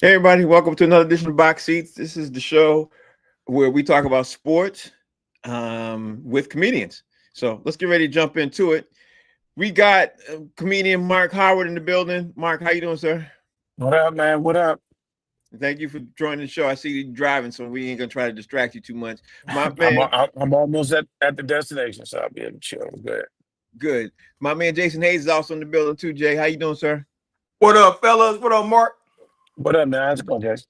Hey everybody, welcome to another edition of Box Seats. This is the show where we talk about sports with comedians. So let's get ready to jump into it. We got comedian Mark Howard in the building. Mark, how you doing, sir? What up, man? What up? Thank you for joining the show. I see you driving, so we ain't gonna try to distract you too much. My I'm man, I'm almost at the destination, so I'll be able to chill. Good. good. My man Jason Hayes is also in the building too. Jay, how you doing, sir? What up, fellas? What up, Mark? What up, man? How's it going, Jason?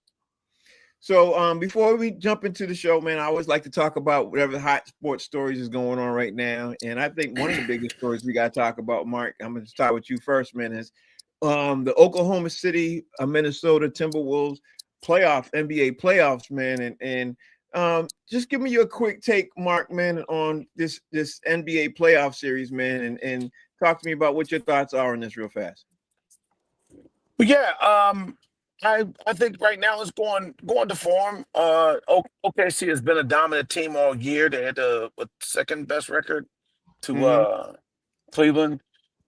So before we jump into the show, man, I always like to talk about whatever hot sports stories is going on right now. And I think one of the biggest stories we got to talk about, Mark, I'm going to start with you first, man, is the Oklahoma City, Minnesota Timberwolves NBA playoffs, man. And just give me your quick take, Mark, man, on this NBA playoff series, man, and talk to me about what your thoughts are on this real fast. But yeah, I think right now it's going to form. OKC has been a dominant team all year. They had the second best record to Mm-hmm. Cleveland,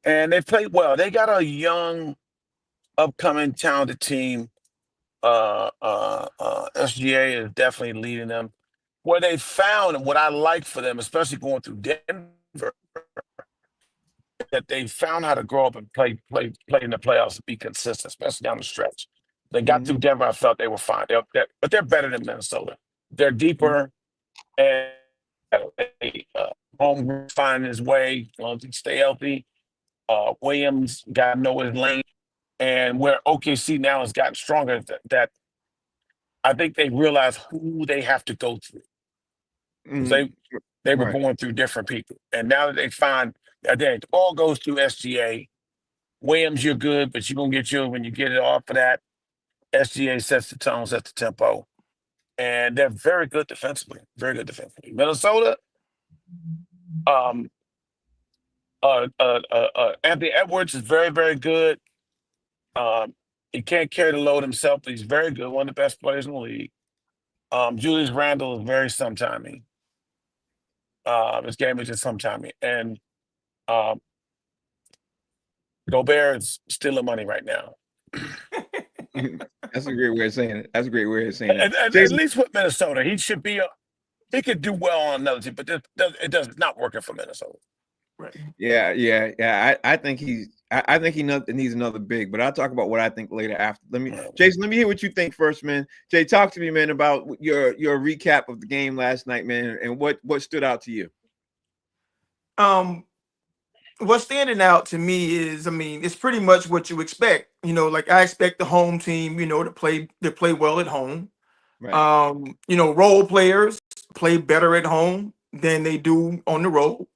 and they played well. They got a young, upcoming, talented team. SGA is definitely leading them. What they found and what I like for them, especially going through Denver, that they found how to grow up and play in the playoffs and be consistent, especially down the stretch. They got through Mm-hmm. Denver. I felt they were fine. But they're better than Minnesota. They're deeper, and home finding his way. Stay healthy. Williams got to know his lane, and where OKC now has gotten stronger, that I think they realize who they have to go through. 'Cause Mm-hmm. they were Right. going through different people, and now that they find that it all goes through SGA. Williams, you're good, but you're gonna get you when you get it off of that. SGA sets the tone, sets the tempo, and they're very good defensively. Very good defensively. Minnesota, um, Anthony Edwards is very, very good. He can't carry the load himself, but he's very good. One of the best players in the league. Julius Randle is very sometimey. His game is just sometimey, and um, Gobert is stealing money right now. That's a great way of saying it. That's a great way of saying it. At Jason, least with Minnesota, he should be. He could do well on another team, but it does not working for Minnesota. Right. yeah. I think I think he needs another big, but I'll talk about what I think later after. Jason, let me hear what you think first, man. Jay, talk to me, man, about your recap of the game last night, man, and what stood out to you. Um, what's standing out to me is, it's pretty much what you expect. Like I expect the home team, to play well at home. Right. Role players play better at home than they do on the road.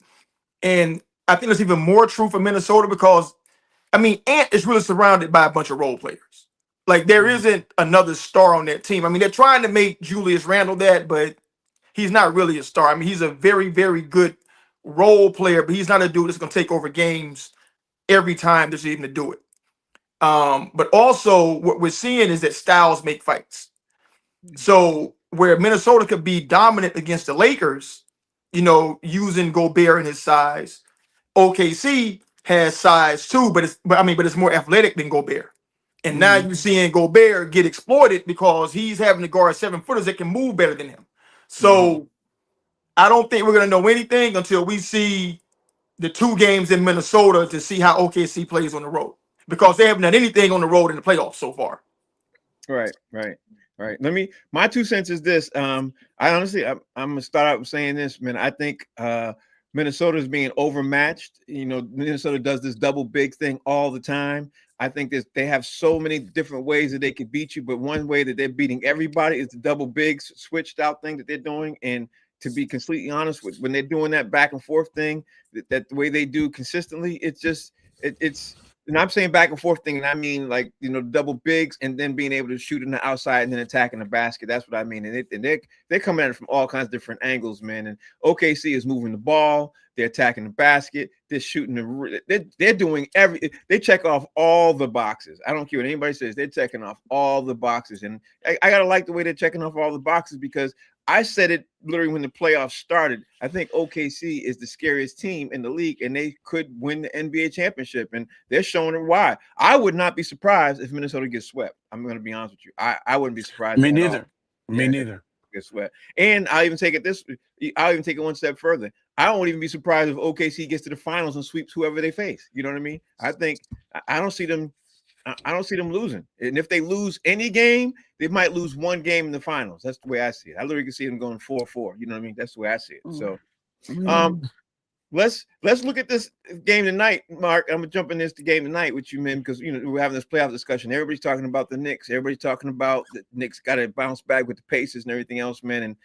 And I think there's even more true for Minnesota because Ant is really surrounded by a bunch of role players. Like there Mhm. isn't another star on that team. They're trying to make Julius Randle that, but he's not really a star. He's a very, very good role player, but he's not a dude that's going to take over games every time there's even to do it. But also, what we're seeing is that styles make fights. So where Minnesota could be dominant against the Lakers, using Gobert and his size, OKC has size too, but it's more athletic than Gobert. And now Mhm. you're seeing Gobert get exploited because he's having to guard 7-footers that can move better than him. Mhm. So I don't think we're gonna know anything until we see the two games in Minnesota to see how OKC plays on the road because they haven't done anything on the road in the playoffs so far. Right. My 2 cents is this. I honestly, I'm gonna start out with saying this, man. I think Minnesota is being overmatched. Minnesota does this double big thing all the time. I think they have so many different ways that they could beat you, but one way that they're beating everybody is the double big switched out thing that they're doing. And to be completely honest with, when they're doing that back and forth thing, that the way they do consistently, it's just it's and I'm saying back and forth thing, and I mean like double bigs and then being able to shoot in the outside and then attacking the basket. That's what I mean. And they're coming at it from all kinds of different angles, man. And OKC is moving the ball, they're attacking the basket, they're shooting they're doing they check off all the boxes. I don't care what anybody says, they're checking off all the boxes. And I gotta like the way they're checking off all the boxes because I said it literally when the playoffs started. I think OKC is the scariest team in the league, and they could win the NBA championship, and they're showing it why. I would not be surprised if Minnesota gets swept. I'm going to be honest with you. I wouldn't be surprised Me at neither. all. Me Yeah, neither. get swept. And I'll even take it one step further. I won't even be surprised if OKC gets to the finals and sweeps whoever they face. You know what I mean? I don't see them. I don't see them losing. And if they lose any game, they might lose one game in the finals. That's the way I see it. I literally can see them going 4-4. You know what I mean? That's the way I see it. So let's look at this game tonight, Mark. I'm gonna jump in this game tonight with you, man, because we're having this playoff discussion. Everybody's talking about the Knicks. Everybody's talking about the Knicks got to bounce back with the Pacers and everything else, man. And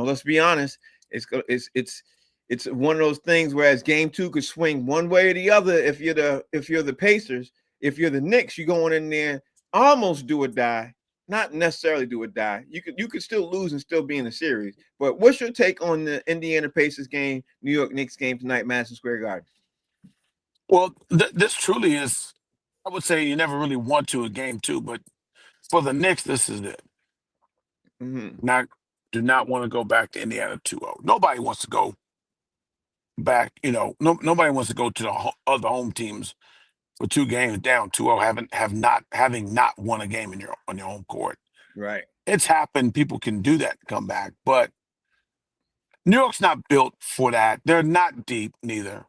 let's be honest, it's one of those things whereas game 2 could swing one way or the other. If you're the Pacers, if you're the Knicks, you're going in there almost do or die. Not necessarily do or die. You could still lose and still be in the series. But what's your take on the Indiana Pacers game, New York Knicks game tonight, Madison Square Garden? Well, this truly is. I would say you never really want to a game 2, but for the Knicks, this is it. Do not want to go back to Indiana 2-0. Nobody wants to go back. Nobody wants to go to the other home teams for 2 games down 2-0, having not won a game on your home court. Right. It's happened. People can do that, come back, but New York's not built for that. They're not deep neither.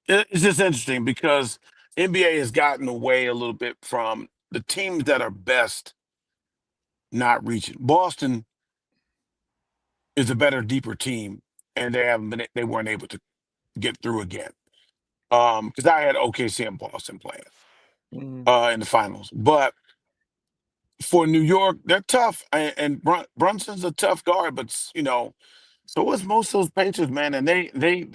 It's just interesting because NBA has gotten away a little bit from the teams that are best not reaching. Boston is a better, deeper team, and they weren't able to get through again. Because I had OKC and Boston playing in the finals. But for New York, they're tough, and Brunson's a tough guard. But so was most of those Patriots, man. And they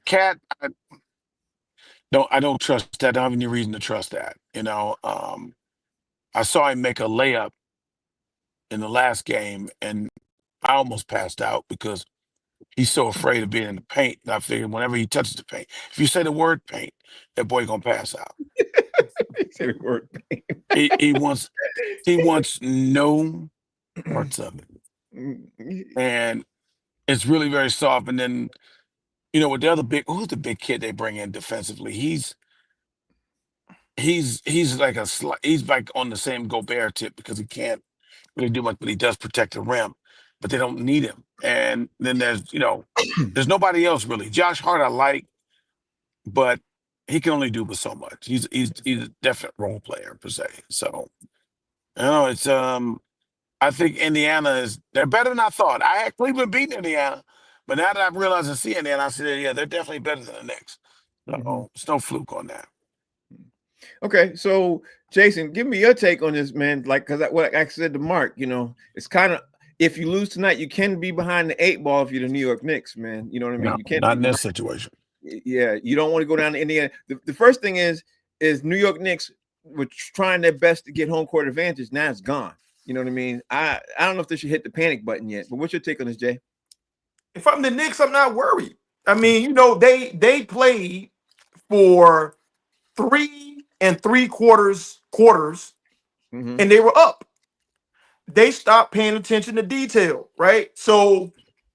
Cat, I don't trust that. I don't have any reason to trust that. I saw him make a layup in the last game, and I almost passed out because he's so afraid of being in the paint. And I figured whenever he touches the paint, if you say the word paint, that boy gonna pass out. Say the word paint. He wants no parts of it, and it's really very soft. And then with the other who's the big kid they bring in defensively? He's like he's like on the same Gobert tip because he can't really do much, but he does protect the rim. But they don't need him. And then there's there's nobody else really. Josh Hart I like, but he can only do but so much. He's a definite role player per se. So it's I think they're better than I thought. I had Cleveland beating Indiana, but now that I've realized and see Indiana, I said, yeah, they're definitely better than the Knicks. So it's no fluke on that. Okay, so Jason, give me your take on this, man. Like, because what I said to Mark, it's kind of if you lose tonight, you can be behind the 8 ball if you're the New York Knicks, man. You know what I mean? No, you can't not in this situation. Yeah, you don't want to go down to Indiana. The first thing is New York Knicks were trying their best to get home court advantage. Now it's gone. You know what I mean? I don't know if they should hit the panic button yet, but what's your take on this, Jay? If I'm the Knicks, I'm not worried. I mean, they played for 3 3/4 quarters, and they were up. They stopped paying attention to detail, right? So,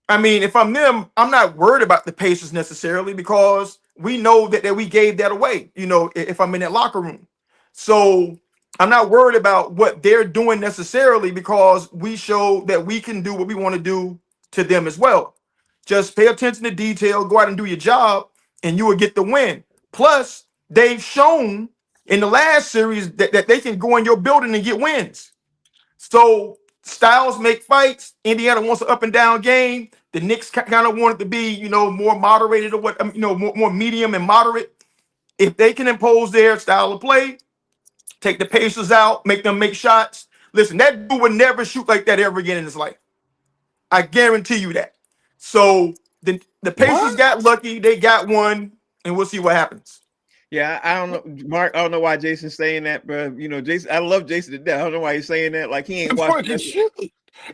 I mean, if I'm them, I'm not worried about the Pacers necessarily because we know that we gave that away, if I'm in that locker room. So I'm not worried about what they're doing necessarily because we show that we can do what we want to do to them as well. Just pay attention to detail, go out and do your job, and you will get the win. Plus, they've shown in the last series that they can go in your building and get wins. So styles make fights. Indiana wants an up and down game. The Knicks kind of want it to be, more moderated or more medium and moderate. If they can impose their style of play, take the Pacers out, make them make shots. Listen, that dude would never shoot like that ever again in his life. I guarantee you that. So the Pacers got lucky. They got one, and we'll see what happens. Yeah, I don't know, Mark. I don't know why Jason's saying that, but Jason, I love Jason to death. I don't know why he's saying that. Like he ain't watching.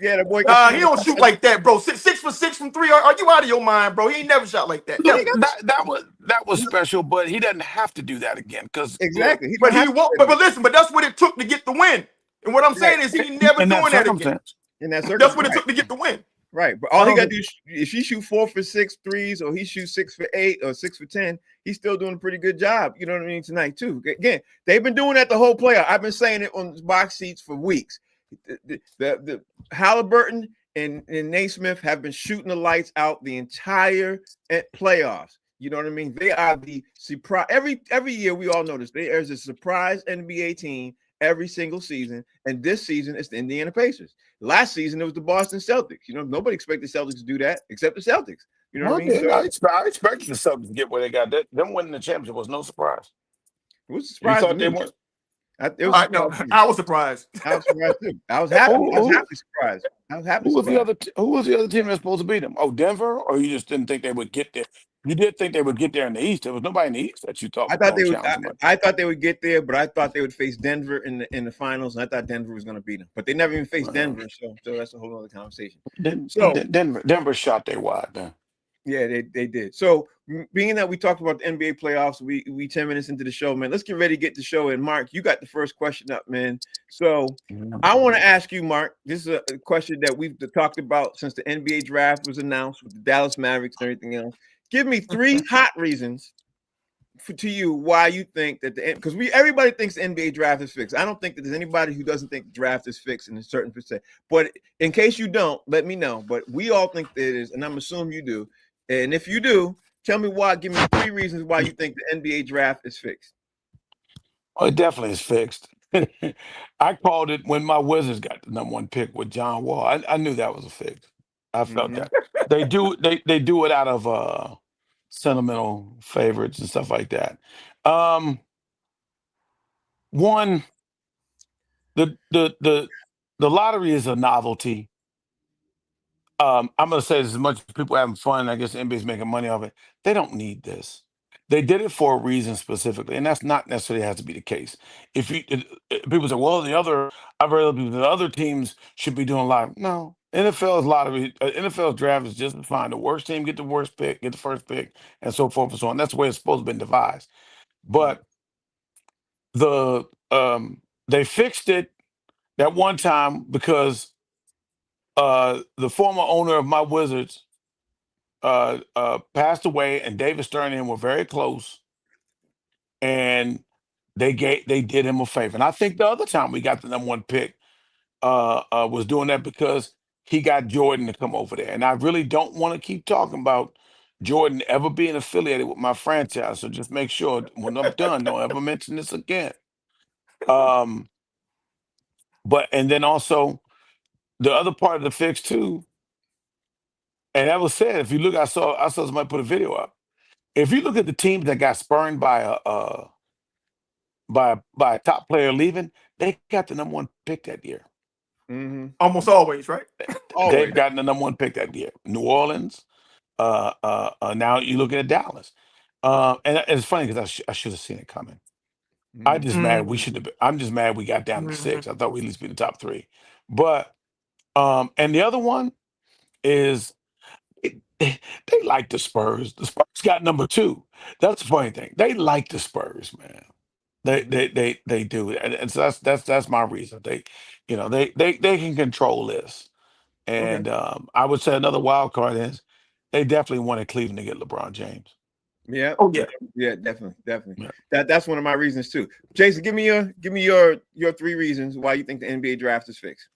Yeah, the boy. He don't shoot like that, bro. 6 for 6 from 3. Are you out of your mind, bro? He ain't never shot like that. That was special, but he doesn't have to do that again because exactly. But he won't. But listen, but that's what it took to get the win. And what I'm saying is he never in that doing that again. circumstance. In that That's circumstance, what it took to get the win. right. But all he got to do is if he shoot 4 for 6 threes, or he shoots 6 for 8 or 6 for 10, he's still doing a pretty good job. You know what I mean? Tonight too. Again, they've been doing that the whole playoff. I've been saying it on box seats for weeks. The Halliburton and Naismith have been shooting the lights out the entire playoffs. You know what I mean? They are the surprise. Every year we all notice there's a surprise NBA team every single season, and this season it's the Indiana Pacers. Last season it was the Boston Celtics. You know, nobody expected the Celtics to do that except the Celtics. You know what I mean? So, I expected the Celtics to get where they got. Them winning the championship was no surprise. it was a surprise to me. I was surprised. I was surprised too. I was happy. I was happy surprised. I was happy. Who was the other team that's supposed to beat them? Oh, Denver, or you just didn't think they would get there? You did think they would get there in the East. There was nobody in the East that you thought. I thought they would. I thought they would get there, but I thought they would face Denver in the finals, and I thought Denver was going to beat them. But they never even faced Denver, so that's a whole other conversation. Denver shot their wide then. Yeah, they did. So being that we talked about the NBA playoffs, we 10 minutes into the show, man. Let's get ready to get the show in. Mark, you got the first question up, man. So I want to ask you, Mark. This is a question that we've talked about since the NBA draft was announced with the Dallas Mavericks and everything else. Give me 3 hot reasons to you why you think that because everybody thinks the NBA draft is fixed. I don't think that there's anybody who doesn't think the draft is fixed in a certain percent. But in case you don't, let me know. But we all think that it is, and I'm assuming you do. And if you do, tell me why. Give me 3 reasons why you think the NBA draft is fixed. Oh, it definitely is fixed. I called it when my Wizards got the #1 pick with John Wall. I knew that was a fix. I felt that. They do it out of sentimental favorites and stuff like that. One, the lottery is a novelty. I'm gonna say this, as much as people are having fun, I guess the NBA's making money off it. They don't need this. They did it for a reason specifically, and that's not necessarily has to be the case. If people say, "Well, I've heard other people, the other teams should be doing live." No, NFL's lottery, NFL's draft is just to find the worst team, get the worst pick, get the first pick, and so forth and so on. That's the way it's supposed to be devised. But they fixed it that one time because the former owner of my Wizards passed away, and David Stern and him were very close, and they did him a favor. And I think the other time we got the #1 pick was doing that because he got Jordan to come over there. And I really don't want to keep talking about Jordan ever being affiliated with my franchise. So just make sure when I'm done, don't ever mention this again. But and then also the other part of the fix too. And that was said. If you look, I saw somebody put a video up. If you look at the teams that got spurned by a top player leaving, they got the #1 pick that year. Almost always, right? They've gotten the #1 pick that year. New Orleans. Now you're looking at Dallas. And it's funny because I should have seen it coming. I'm just mad we got down to 6. I thought we'd at least be the top 3. But and the other one is they like the Spurs. The Spurs got #2. That's the funny thing. They like the Spurs, man. They do, and so that's my reason. They can control this, and I would say another wild card is they definitely wanted Cleveland to get LeBron James. Yeah. Oh yeah. Yeah, definitely. Yeah. That's one of my reasons too. Jason, give me your 3 reasons why you think the NBA draft is fixed.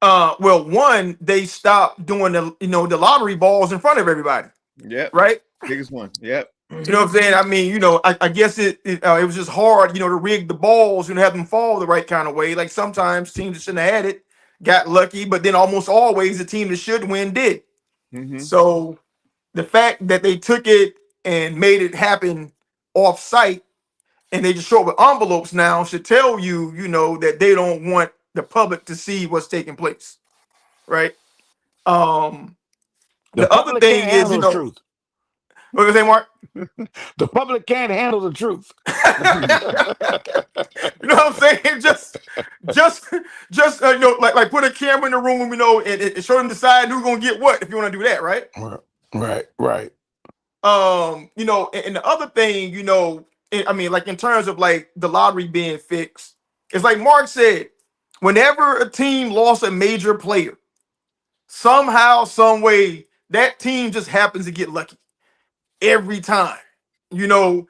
Well, one, they stopped doing the lottery balls in front of everybody. Yeah. Right. Biggest one. Yep. You know what I'm saying? I mean, I guess it was just hard, to rig the balls and have them fall the right kind of way. Like sometimes teams that shouldn't have had it got lucky, but then almost always the team that should win did. So the fact that they took it and made it happen off site and they just show up with envelopes now should tell you, that they don't want the public to see what's taking place. Right. The other thing is, the truth. What was I saying, Mark? The public can't handle the truth. You know what I'm saying? Just like put a camera in the room, and show them decide who's gonna get what if you want to do that, right? Right. And the other thing, I mean, like in terms of like the lottery being fixed, it's like Mark said, whenever a team lost a major player, somehow, some way, that team just happens to get lucky every time. You know,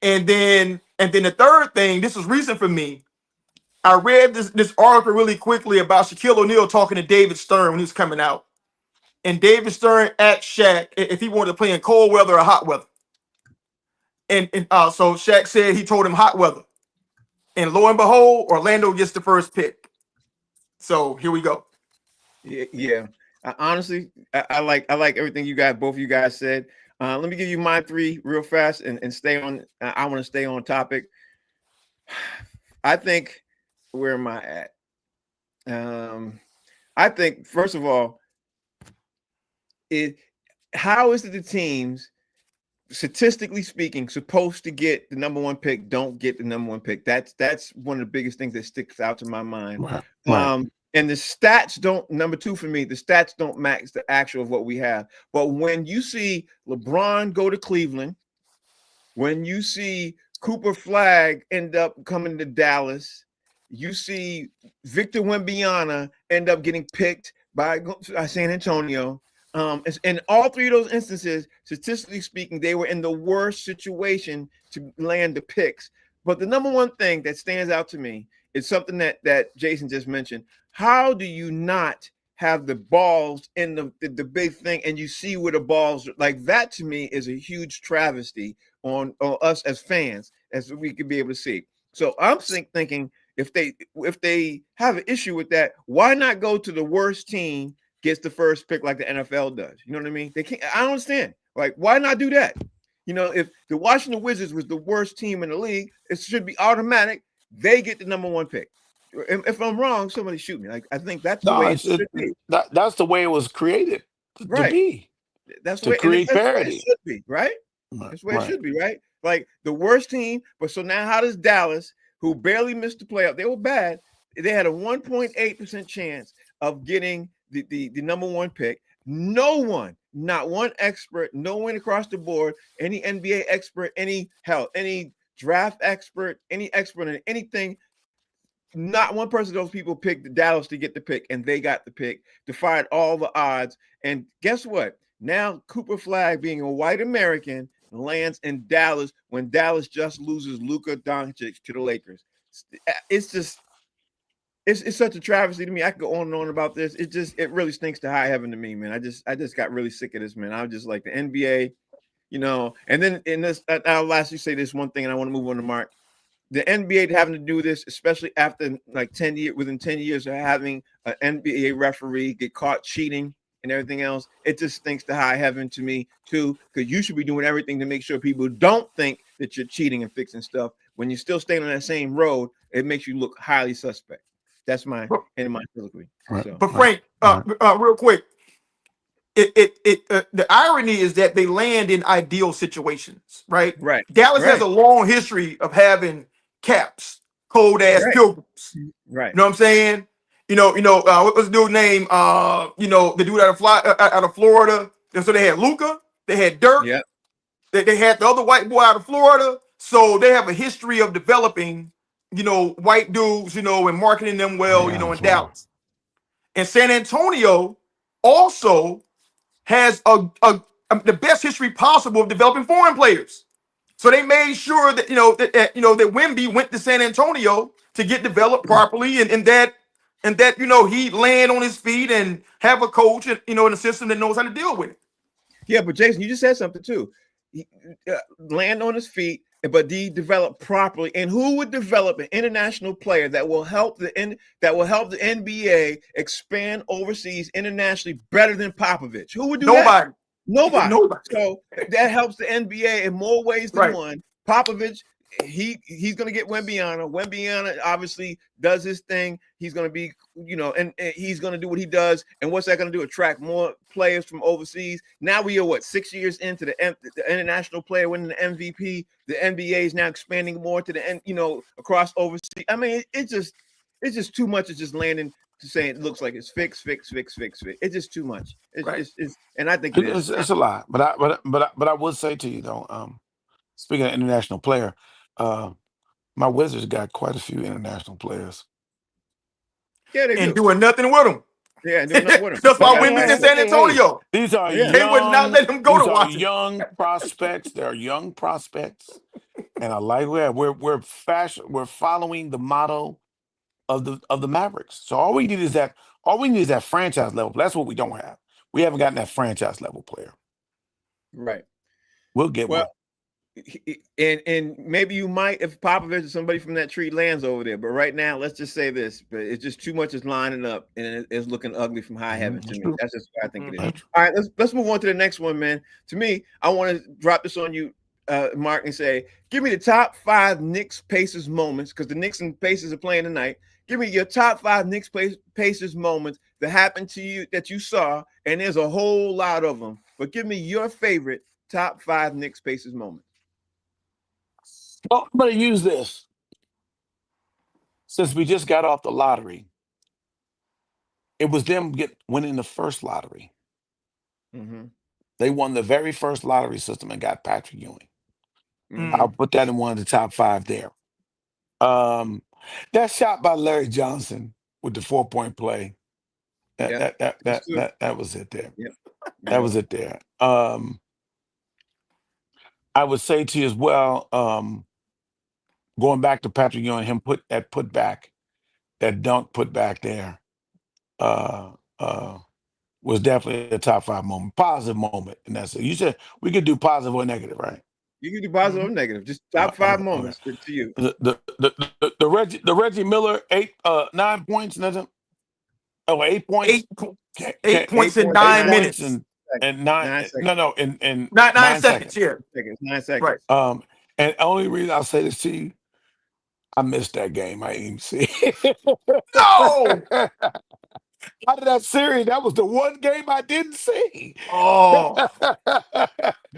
and then the third thing, this was recent for me. I read this article really quickly about Shaquille O'Neal talking to David Stern when he was coming out. And David Stern asked Shaq if he wanted to play in cold weather or hot weather. And so Shaq said he told him hot weather. And lo and behold, Orlando gets the first pick. So here we go. Yeah. Honestly, I like everything both of you guys said. Let me give you my three real fast and stay on. I want to stay on topic. I think, where am I at? I think, first of all, how is it the teams, statistically speaking, supposed to get the number one pick don't get the number one pick? That's one of the biggest things that sticks out to my mind. Right. And the stats don't, number two for me, the stats don't match the actual of what we have. But when you see LeBron go to Cleveland, when you see Cooper Flag end up coming to Dallas, you see Victor Wembanyama end up getting picked by San Antonio. In all three of those instances, statistically speaking, they were in the worst situation to land the picks. But the number one thing that stands out to me is something that Jason just mentioned. How do you not have the balls in the big thing, and you see where the balls are? Like, that to me is a huge travesty on us as fans, as we could be able to see. So I'm thinking, if they have an issue with that, why not go to the worst team gets the first pick like the NFL does? You know what I mean? They can't. I don't understand. Like, why not do that? You know, if the Washington Wizards was the worst team in the league, it should be automatic. They get the number one pick. If I'm wrong, somebody shoot me. Like, I think that's the way it should be. That's the way it was created to be. That's the to way, create that's parity. the way it should be, right? That's the way it should be, right? Like, the worst team. But so now, how does Dallas, who barely missed the playoff, they were bad, they had a 1.8% chance of getting the number one pick. No one, not one expert, no one across the board, any NBA expert, any draft expert, any expert in anything, not one person of those people picked Dallas to get the pick, and they got the pick, defied all the odds. And guess what? Now Cooper Flag, being a white American, lands in Dallas when Dallas just loses Luka Doncic to the Lakers. It's just, it's such a travesty to me. I could go on and on about this. It really stinks to high heaven to me, man. I just got really sick of this, man. I was just like, the NBA, you know. And then in this, I'll lastly say this one thing, and I want to move on to Mark. The NBA having to do this, especially after like 10 years, within 10 years of having an NBA referee get caught cheating and everything else, it just stinks to high heaven to me too, because you should be doing everything to make sure people don't think that you're cheating and fixing stuff. When you're still staying on that same road, it makes you look highly suspect. That's my colloquy. Right. So. But Frank, real quick, the irony is that they land in ideal situations, right? Right. Dallas has a long history of having caps, cold ass pilgrims. Right. You know what I'm saying? What was the dude's name? The dude out of Florida. So they had Luka, they had Dirk, they had the other white boy out of Florida. So they have a history of developing, white dudes, and marketing them well, in Dallas. And San Antonio also has the best history possible of developing foreign players. So they made sure that that Wemby went to San Antonio to get developed properly, and that he land on his feet and have a coach, in a system that knows how to deal with it. Yeah, but Jason, you just said something too. Land on his feet, but he developed properly. And who would develop an international player that will help the NBA expand overseas internationally better than Popovich? Who would do that? Nobody. So that helps the NBA in more ways than one. Popovich, he's going to get Wembanyama. Wembanyama obviously does his thing. He's going to be, and he's going to do what he does. And what's that going to do? Attract more players from overseas. Now we are 6 years into the international player winning the MVP. The NBA is now expanding more to the across overseas. I mean, it's just too much. It's just landing to say it looks like it's fix. It's just too much. And I think it's a lot. But I would say to you though, speaking of international player, my Wizards got quite a few international players. Yeah, they and do. doing nothing with him. Yeah, and doing nothing with them. That's why Hey, Wemby's in San hey, Antonio. these are Yeah. They would not young. let him go These to are Washington. young prospects. They're young prospects, and I like that we're following the model of the Mavericks. So all we need is that franchise level. That's what we don't have. We haven't gotten that franchise level player. Right. We'll get Well, one. and maybe you might if Popovich or somebody from that tree lands over there. But right now, let's just say this: but it's just too much is lining up, and it's looking ugly from high heaven to That's me. true. That's just what I think it is. That's true. All right, let's move on to the next one, man. To me, I want to drop this on you, Mark, and say, give me the top 5 Knicks Pacers moments because the Knicks and Pacers are playing tonight. Give me your top 5 Knicks Pacers moments that happened to you that you saw, and there's a whole lot of them. But give me your favorite top 5 Knicks Pacers moments. Well, I'm going to use this since we just got off the lottery. It was them winning the first lottery. Mm-hmm. They won the very first lottery system and got Patrick Ewing. Mm-hmm. I'll put that in one of the top 5 there. That shot by Larry Johnson with the 4-point play. That was it there. Yep. That was it there. I would say to you as well, going back to Patrick Ewing, him put back, that dunk put back there, was definitely a top 5 moment, positive moment. And that's it. You said we could do positive or negative, right? You can do positive or negative. Just top 5 moments to you. The Reggie Miller 9 points, nothing. Oh, 8 points. 8 points in 9 minutes. And 9 seconds. No, in 9 seconds. Yeah. 9 seconds. Right. And only reason I'll say this to you, I missed that game. I didn't even see it. No. Out of that series, that was the one game I didn't see. Oh.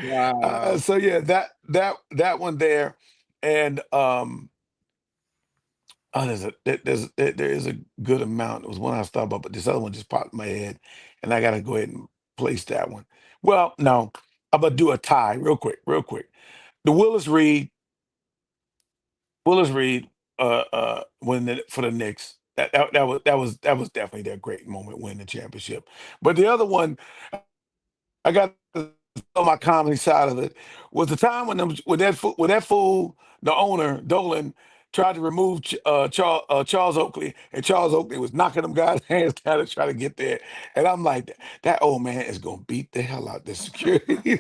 Wow. So yeah, that one there, and there is a good amount. There was one I was thought about, but this other one just popped in my head, and I got to go ahead and place that one. Well, no, I'm gonna do a tie real quick. The Willis Reed, win for the Knicks. That was definitely their great moment, winning the championship. But the other one, I got on my comedy side of it, was the time when that fool, the owner Dolan, tried to remove Charles Oakley, and Charles Oakley was knocking them guys' hands down to try to get there. And I'm like, that old man is gonna beat the hell out this security.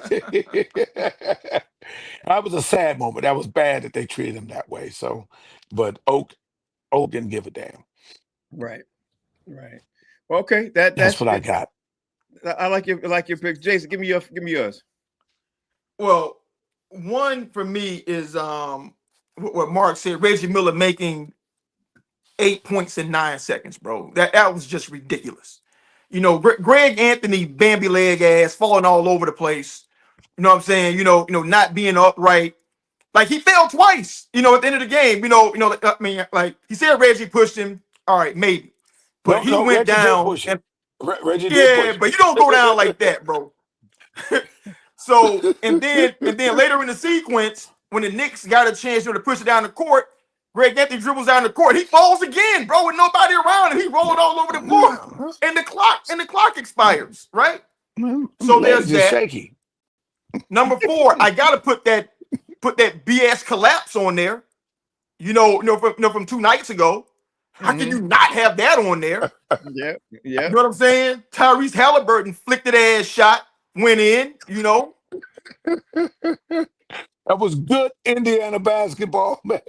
That was a sad moment. That was bad that they treated him that way. So, but Oak didn't give a damn. Right. Okay, That's what I got. I like your picks. Jason, give me yours. Well, one for me is what Mark said, Reggie Miller making 8 points in 9 seconds, bro. That was just ridiculous. You know, Greg Anthony, Bambi leg ass, falling all over the place. You know what I'm saying? You know, not being upright. Like he fell twice, at the end of the game. I mean, like he said Reggie pushed him. All right, maybe. But he went Reggie down. Did push him. Reggie Yeah, did push him. but you don't go down like that, bro. So and then later in the sequence, when the Knicks got a chance to push it down the court, Greg Anthony dribbles down the court. He falls again, bro, with nobody around him. He rolled all over the floor, and the clock expires. Right. So there's that. Shaky. Number 4, I gotta put that BS collapse on there. From 2 nights ago. How can you not have that on there? Yeah. You know what I'm saying? Tyrese Halliburton flicked that ass shot, went in, That was good Indiana basketball, man.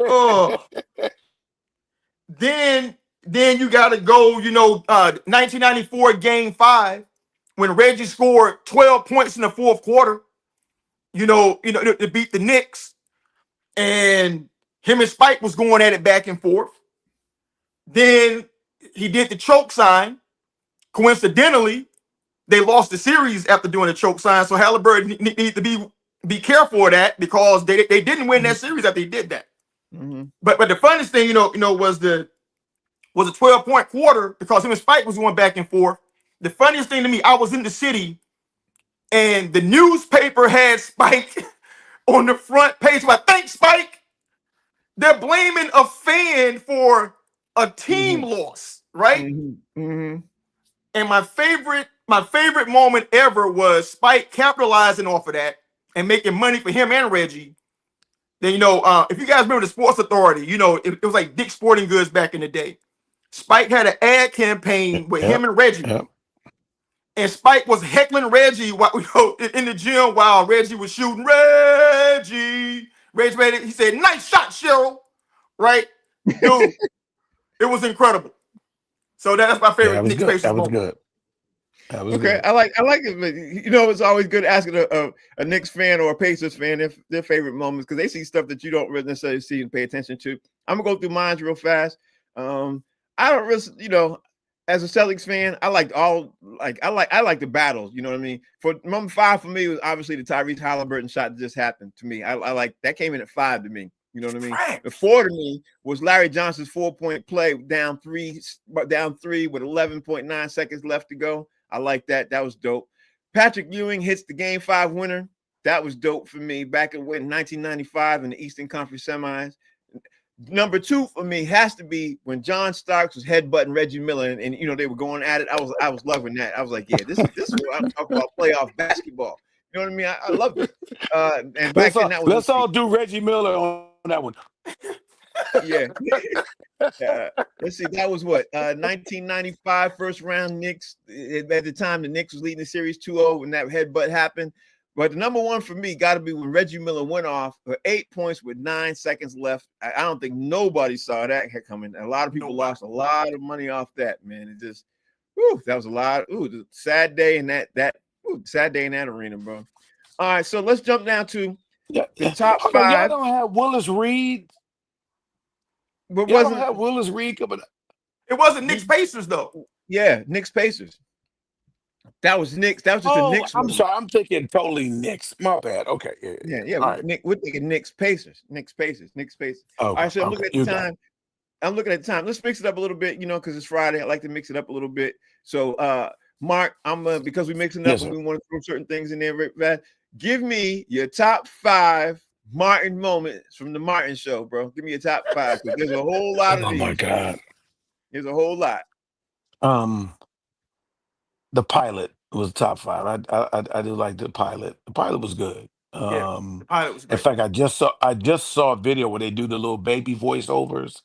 Then you gotta go, 1994 game 5, when Reggie scored 12 points in the 4th quarter, to beat the Knicks. And him and Spike was going at it back and forth. Then he did the choke sign. Coincidentally, they lost the series after doing the choke sign. So Halliburton needs to be careful of that because they didn't win that series after he did that. Mm-hmm. But the funniest thing, was a 12-point quarter because him and Spike was going back and forth. The funniest thing to me, I was in the city and the newspaper had Spike on the front page. I think Spike, they're blaming a fan for a team loss, right? And my favorite moment ever was Spike capitalizing off of that and making money for him and Reggie. Then if you guys remember the Sports Authority, it was like Dick's Sporting Goods back in the day. Spike had an ad campaign with him and Reggie. Yep. And Spike was heckling Reggie in the gym while Reggie was shooting. Reggie made it. He said, "Nice shot, Cheryl." Right, dude. It was incredible. So that's my favorite Knicks Pacers moment. Good. That was okay. good. I like it. But, it's always good asking a Knicks fan or a Pacers fan if their favorite moments, because they see stuff that you don't really necessarily see and pay attention to. I'm gonna go through mine real fast. I don't really, as a Celtics fan, I like the battles. You know what I mean? For number 5 for me was obviously the Tyrese Halliburton shot that just happened to me. I like that, came in at 5 to me. You know what I mean? The 4 to me was Larry Johnson's 4-point play down three with 11.9 seconds left to go. I like that. That was dope. Patrick Ewing hits the Game 5 winner. That was dope for me back in 1995 in the Eastern Conference semis. Number 2 for me has to be when John Starks was headbutting Reggie Miller, and they were going at it. I was loving that. I was like, yeah, this is what I'm talking about, playoff basketball. You know what I mean? I loved it. And back then, that was let's all do Reggie Miller on that one. Yeah. Let's see. That was what 1995 first round Knicks. At the time, the Knicks was leading the series 2-0 when that headbutt happened. But the number 1 for me got to be when Reggie Miller went off for 8 points with 9 seconds left. I don't think nobody saw that coming. A lot of people lost a lot of money off that, man. It just, that was a lot. Sad day in sad day in that arena, bro. All right, so let's jump down to the top 5. Y'all don't have Willis Reed. But y'all don't have Willis Reed coming. It wasn't Knicks Pacers though. Yeah, Knicks Pacers. That was Knicks. That was just a Knicks. I'm sorry. I'm thinking totally Knicks. My bad. Okay. Yeah. All right. We're thinking Knicks Pacers. All right. So I'm looking at the time. Let's mix it up a little bit, because it's Friday. I like to mix it up a little bit. So, Mark, because we're mixing it up and we want to throw certain things in there. Give me your top 5 Martin moments from the Martin Show, bro. Give me your top 5. There's a whole lot of these. Oh my God. There's a whole lot. The pilot was top 5. I do like the pilot. The pilot was good. The pilot was great. In fact, I just saw a video where they do the little baby voiceovers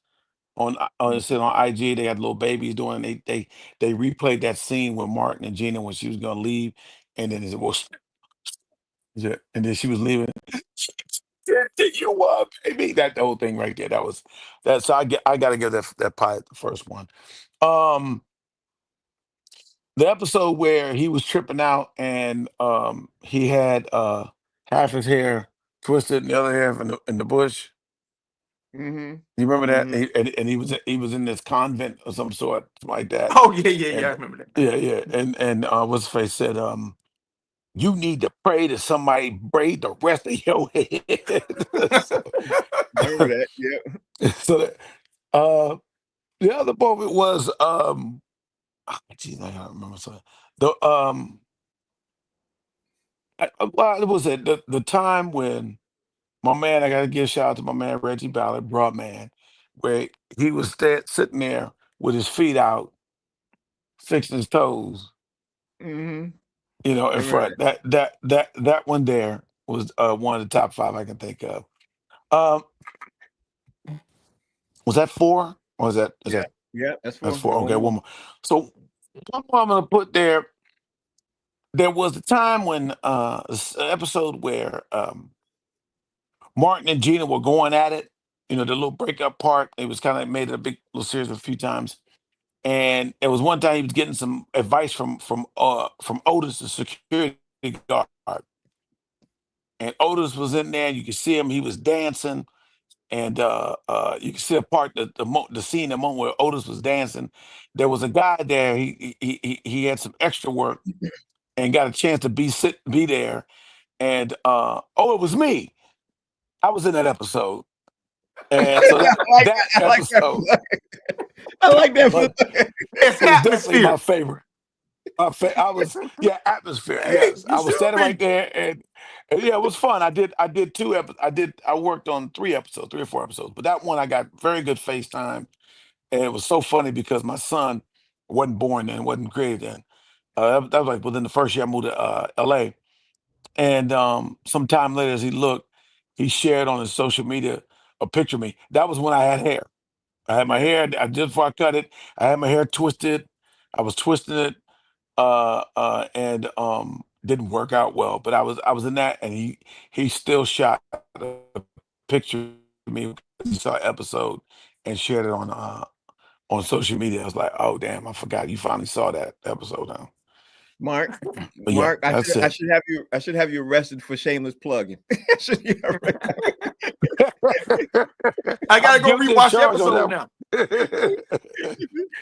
on IG. They had little babies doing. They replayed that scene with Martin and Gina when she was gonna leave, and then it was, and then she was leaving. You up, baby? That whole thing right there. So I got to give that pilot the first one. The episode where he was tripping out and he had half his hair twisted and the other half in the bush. Mm-hmm. You remember that? And he was in this convent or some sort, like that. Oh yeah. I remember that. Yeah. And what's his face said, you need to pray that somebody braid the rest of your head. Remember that? Yeah. So the other moment was geez, I don't remember. So it was the time when my man, I got to give a shout out to my man Reggie Ballard, Broadman, where he was sitting there with his feet out, fixing his toes. Mm-hmm. In front. That one there was one of the top 5 I can think of. Was that 4? Or is that? Yeah, that's 4. That's 4. Okay, one more. So one more I'm gonna put there. There was a time when an episode where Martin and Gina were going at it. The little breakup part. It was kind of made it a big little series a few times. And it was one time he was getting some advice from Otis, the security guard. And Otis was in there, and you could see him. He was dancing, and you could see a part the scene, the moment where Otis was dancing. There was a guy there. He had some extra work and got a chance to be there. And it was me. I was in that episode. And so I like that. It's definitely my favorite. Atmosphere. Yes, I was standing right there, and yeah, it was fun. I worked on 3 or 4 episodes, but that one I got very good FaceTime, And it was so funny because my son wasn't born then, wasn't created then. That was like within the first year I moved to LA. And some time later, as he looked, he shared on his social media a picture of me. That was when I had hair. I had my hair, just before I cut it, I had my hair twisted. I was twisting it, and didn't work out well. But I was in that, and he still shot a picture of me. He saw an episode and shared it on social media. I was like, oh damn, I forgot you finally saw that episode now. Mark, But yeah, I that's should have you arrested for shameless plugging. I gotta I'm go guilty rewatch as the charged on episode that now.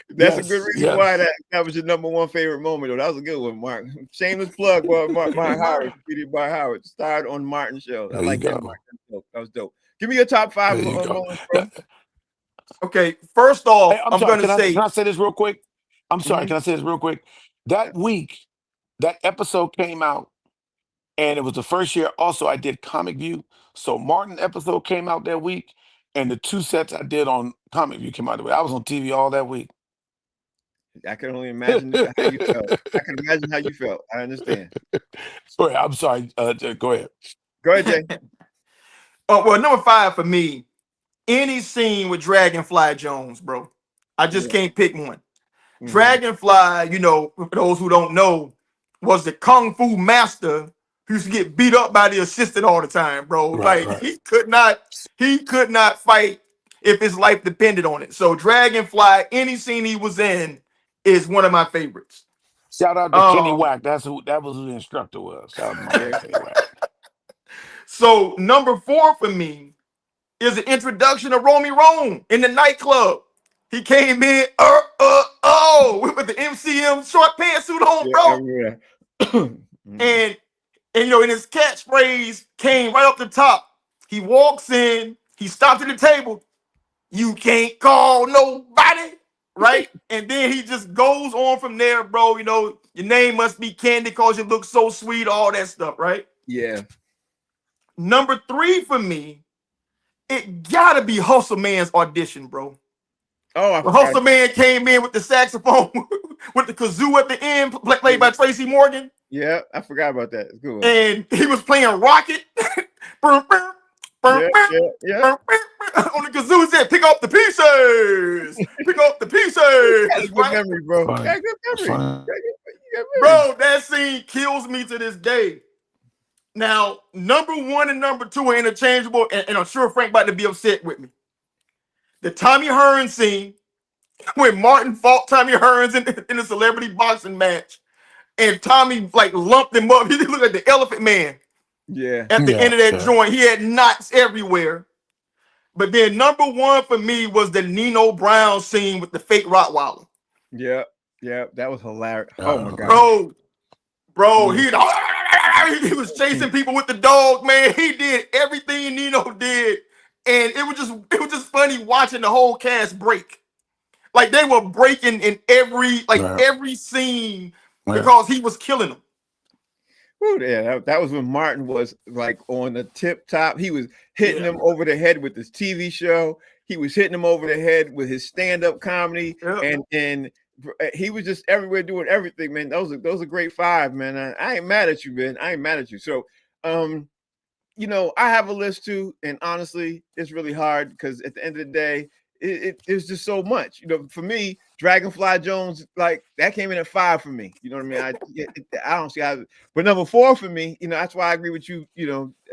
That's a Yes, good reason yes. why that was your number one favorite moment. Though that was a good one, Mark. Shameless plug. Well, Mark Howard, tweeted by Howard, starred on Martin's show. I There you like that, go. Mark. That was dope. Give me your top five There you go. moments, bro. Okay, first Hey, off, I'm I'm sorry. gonna Can say I say this real quick? I'm sorry. Mhm. Can I say this real quick? That week, that episode came out, and it was the first year. Also, I did Comic View, so Martin episode came out that week, and the 2 sets I did on Comic View came out that week. I was on TV all that week. I can only imagine how you felt. I can imagine how you felt. I understand. Sorry, I'm sorry. Go ahead. Go ahead, Jay. well, number 5 for me, any scene with Dragonfly Jones, bro. I just Yeah. can't pick one. Mhm. Dragonfly, for those who don't know, was the kung fu master who used to get beat up by the assistant all the time, bro. Right, Like right. he could not fight if his life depended on it. So Dragonfly, any scene he was in, is one of my favorites. Shout out to Kenny Um, Wack. That was who the instructor was. Shout out to my man Kenny Wack. so number 4 for me is the introduction of Romy Rome in the nightclub. He came in, with the MCM short pantsuit on, Yeah, bro. everywhere. Mhm. And and his catchphrase came right up the top. He walks in, he stops at the table. You can't call nobody, right? And then he just goes on from there, bro. Your name must be Candy because you look so sweet, all that stuff, right? Yeah. Number 3 for me, it gotta be Hustle Man's audition, bro. Oh, I The forgot. Hustle Man came in with the saxophone, with the kazoo at the end, played by Tracy Morgan. Yeah, I forgot about that. It's a good one. And he was playing Rocket. Yeah. On the kazoo, he said, pick up the pieces. Pick up the That's a pieces. good Right? memory, bro. Funny. Got good memory. Funny. You got memory. Bro, that scene kills me to this day. Now, number 1 and number 2 are interchangeable, and I'm sure Frank about to be upset with me. The Tommy Hearns scene, when Martin fought Tommy Hearns in a celebrity boxing match, and Tommy like lumped him up. He looked like the Elephant Man. Yeah. At the end of that Yeah. joint, he had knots everywhere. But then number 1 for me was the Nino Brown scene with the fake Rottweiler. Yeah. That was hilarious. Oh my God. Bro, he was chasing people with the dog, man. He did everything Nino did, and it was just funny watching the whole cast break. Like they were breaking in every scene because he was killing them. Ooh, yeah, that was when Martin was like on the tip top. He was hitting them over the head with his TV show. He was hitting them over the head with his stand-up comedy, and he was just everywhere doing everything, man. Those are great 5, man. I ain't mad at you, man. I ain't mad at you. So, I have a list too, and honestly, it's really hard because at the end of the day, it's just so much. For me, Dragonfly Jones, like that came in at 5 for me. You know what I mean? I don't see how. But number 4 for me, that's why I agree with you,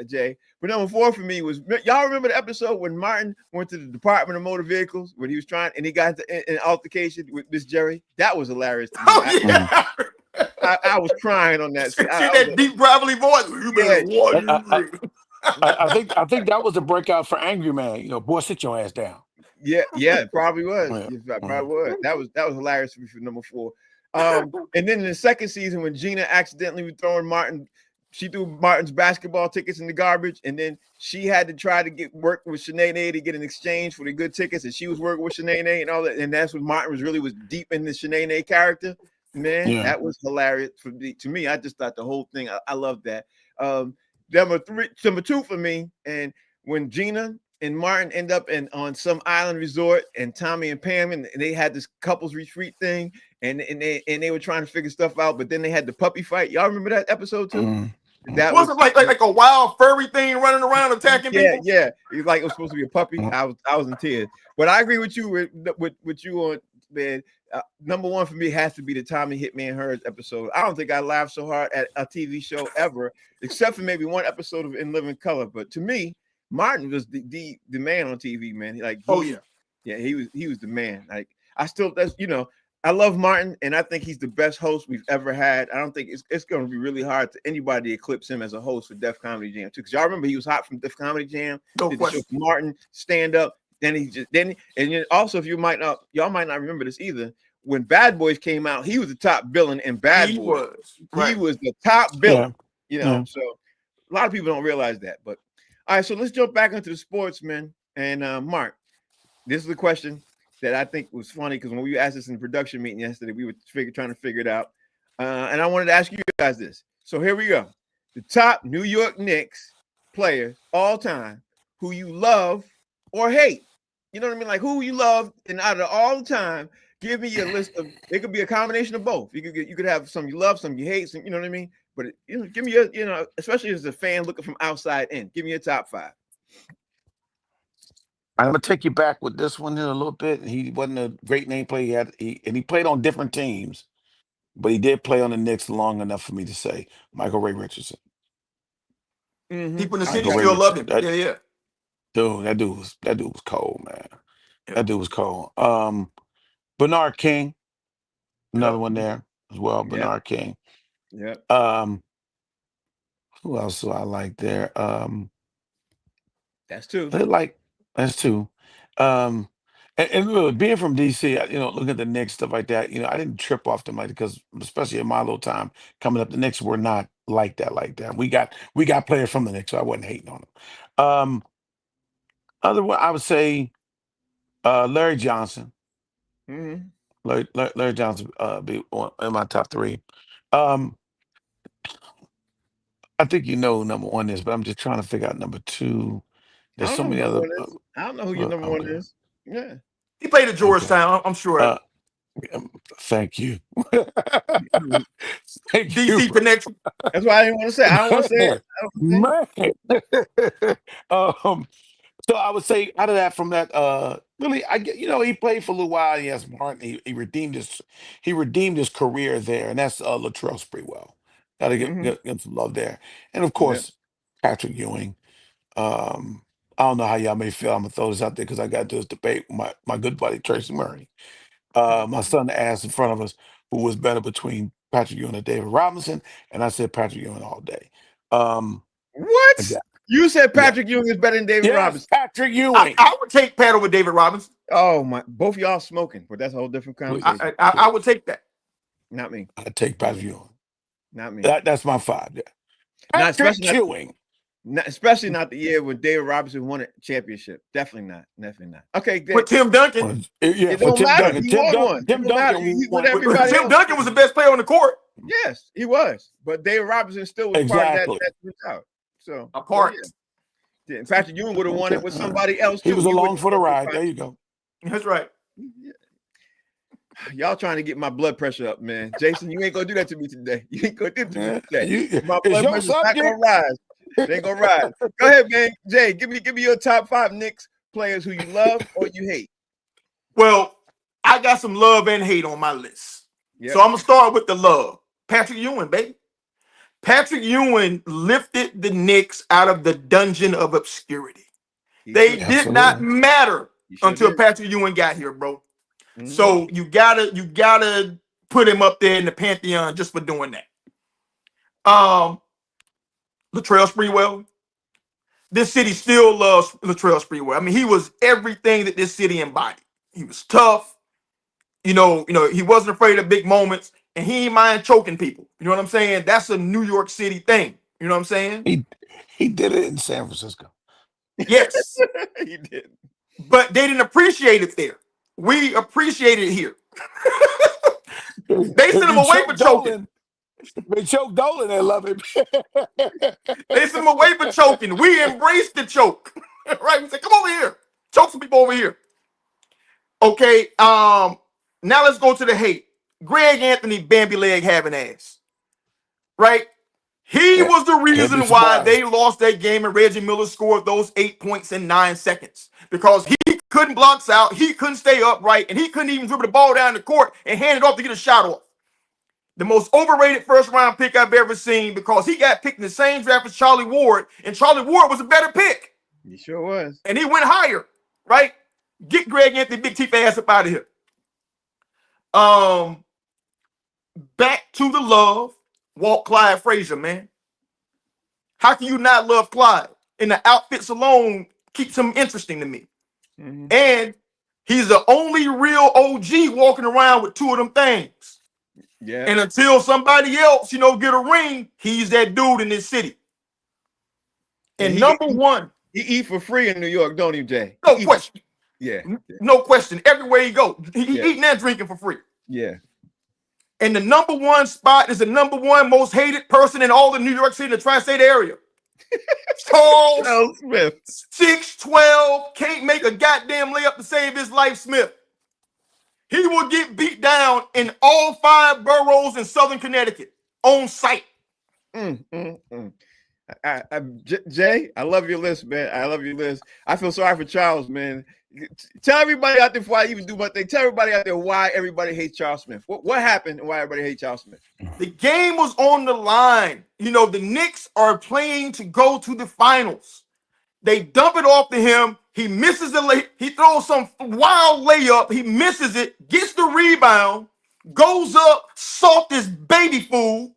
Jay. But number 4 for me was, y'all remember the episode when Martin went to the Department of Motor Vehicles when he was trying and he got into an altercation with Miss Jerry? That was hilarious to me. I was crying on that. See that deep gravelly voice. You better watch. I think that was a breakout for Angry Man. Boy, sit your ass down. Yeah, it probably was. Yeah. It probably was. That was hilarious for me for number 4. And then in the second season, when Gina accidentally was throwing Martin, she threw Martin's basketball tickets in the garbage, and then she had to try to work with Shanae to get an exchange for the good tickets, and she was working with Shanae and all that. And that's when Martin was deep in the Shanae character. Man, that was hilarious to me. I just thought the whole thing. I loved that. Number 2 for me, and when Gina and Martin end up on some island resort, and Tommy and Pam, and they had this couples retreat thing, and they were trying to figure stuff out, but then they had the puppy fight. Y'all remember that episode too? That was Wasn't like a wild furry thing running around attacking people. Yeah. It was supposed to be a puppy. I was in tears, but I agree with you with you on, man. Number one for me has to be the Tommy Hitman Hearns episode. I don't think I laughed so hard at a TV show ever, except for maybe one episode of In Living Color. But to me, Martin was the man on TV, man. Like, he was the man. Like, I love Martin, and I think he's the best host we've ever had. I don't think it's going to be really hard to anybody to eclipse him as a host for Def Comedy Jam too. Because y'all remember he was hot from Def Comedy Jam. No did question. The show Martin stand up. Also, if y'all might not remember this either. When Bad Boys came out, he was the top billing in Bad Boys. He was the top billing. So a lot of people don't realize that. But all right, so let's jump back into the sports, man. And Mark, this is the question that I think was funny because when we asked this in the production meeting yesterday, we were trying to figure it out. And I wanted to ask you guys this. So here we go. The top New York Knicks players all time who you love or hate. You know what I mean? Like who you love and out of all the time, give me your list of, it could be a combination of both. You could have some you love, some you hate, some, you know what I mean? But give me your, especially as a fan looking from outside in, give me your top five. I'm gonna take you back with this one in a little bit. He wasn't a great name player. He played on different teams, but he did play on the Knicks long enough for me to say Michael Ray Richardson. Mm-hmm. People in the city Michael still love him. Dude, that dude was cold, man. That dude was cold. Bernard King, another one there as well. Bernard King. Yeah. Who else do I like there? That's two. That's two. And really, being from DC, looking at the Knicks, stuff like that, I didn't trip off them because especially in my little time coming up, the Knicks were not like that. We got players from the Knicks, so I wasn't hating on them. Other one, I would say Larry Johnson. Mm-hmm. Larry Johnson be in my top three. I think number one is, but I'm just trying to figure out number two. There's so many other. I don't know who your number one is. Yeah, he played at Georgetown. I'm sure. Thank you. Thank DC connection. That's why I didn't want to say. I don't want to say it. So I would say out of that, from that, really, I get, he played for a little while. Yes, Martin. He redeemed his career there, and that's Latrell Sprewell. Got to get some love there, and of course, Patrick Ewing. I don't know how y'all may feel. I'm gonna throw this out there because I got to do this debate with my good buddy Tracy Murray. My son asked in front of us who was better between Patrick Ewing and David Robinson, and I said Patrick Ewing all day. What? Exactly. You said Patrick Ewing is better than David Robinson. Patrick Ewing. I would take Pat over David Robinson. Oh my! Both of y'all smoking, but that's a whole different conversation. I would take that. Not me. I'd take Patrick Ewing. Not me. That's my five. Yeah. Patrick Ewing. Especially not the year when David Robinson won a championship. Definitely not. Okay, but Tim Duncan. It don't matter. He won one. Tim Duncan was the best player on the court. Yes, he was. But David Robinson still was part of that out. So apart. Yeah. Patrick Ewing would have won it with somebody else too. He was along for the ride. There you go. That's right. Yeah. Y'all trying to get my blood pressure up, man. Jason, you ain't gonna do that to me today. You ain't gonna do that to me today. My blood pressure's not gonna rise. It ain't gonna rise. Go ahead, man. Jay, give me your top five Knicks players who you love or you hate. Well, I got some love and hate on my list. Yep. So I'm gonna start with the love. Patrick Ewing, baby. Patrick Ewing lifted the Knicks out of the dungeon of obscurity. They did not matter until Patrick Ewing got here, bro. Mm-hmm. So you gotta put him up there in the pantheon just for doing that. Latrell Sprewell. This city still loves Latrell Sprewell. I mean, he was everything that this city embodied. He was tough. He wasn't afraid of big moments, and he ain't mind choking people. You know what I'm saying? That's a New York City thing. You know what I'm saying? He did it in San Francisco. Yes. He did. But they didn't appreciate it there. We appreciate it here. They sent him away for choking. They choked Dolan. They love him. They sent him away for choking. We embraced the choke. Right? We said, come over here. Choke some people over here. Okay. Now let's go to the hate. Greg Anthony, Bambi leg having ass. Right? He was the Can't be reason why surprised. they lost that game and Reggie Miller scored those 8 points in 9 seconds. Because he couldn't block out, he couldn't stay upright, and he couldn't even dribble the ball down the court and hand it off to get a shot off. The most overrated first-round pick I've ever seen because he got picked in the same draft as Charlie Ward, and Charlie Ward was a better pick. He sure was. And he went higher, right? Get Greg Anthony Big Teeth ass up out of here. Back to the love. Walt Clyde Frazier, man. How can you not love Clyde? And the outfits alone keeps him interesting to me. Mm-hmm. And he's the only real OG walking around with 2 of them things. Yeah. And until somebody else, get a ring, he's that dude in this city. And number one. He eat for free in New York, don't he, Jay? No question. Yeah. No question. Everywhere he go, he Yeah. eating and drinking for free. Yeah. And the number one spot is the number one most hated person in all the New York City, the tri-state area. Charles Smith. 6'12", can't make a goddamn layup to save his life, Smith. He will get beat down in all 5 boroughs in Southern Connecticut on site. Jay, I love your list, man. I love your list. I feel sorry for Charles, man. Tell everybody out there before I even do my thing. Tell everybody out there why everybody hates Charles Smith. What happened and why everybody hates Charles Smith? The game was on the line. The Knicks are playing to go to the finals. They dump it off to him. He misses the he throws some wild layup. He misses it, gets the rebound, goes up, soft as baby food.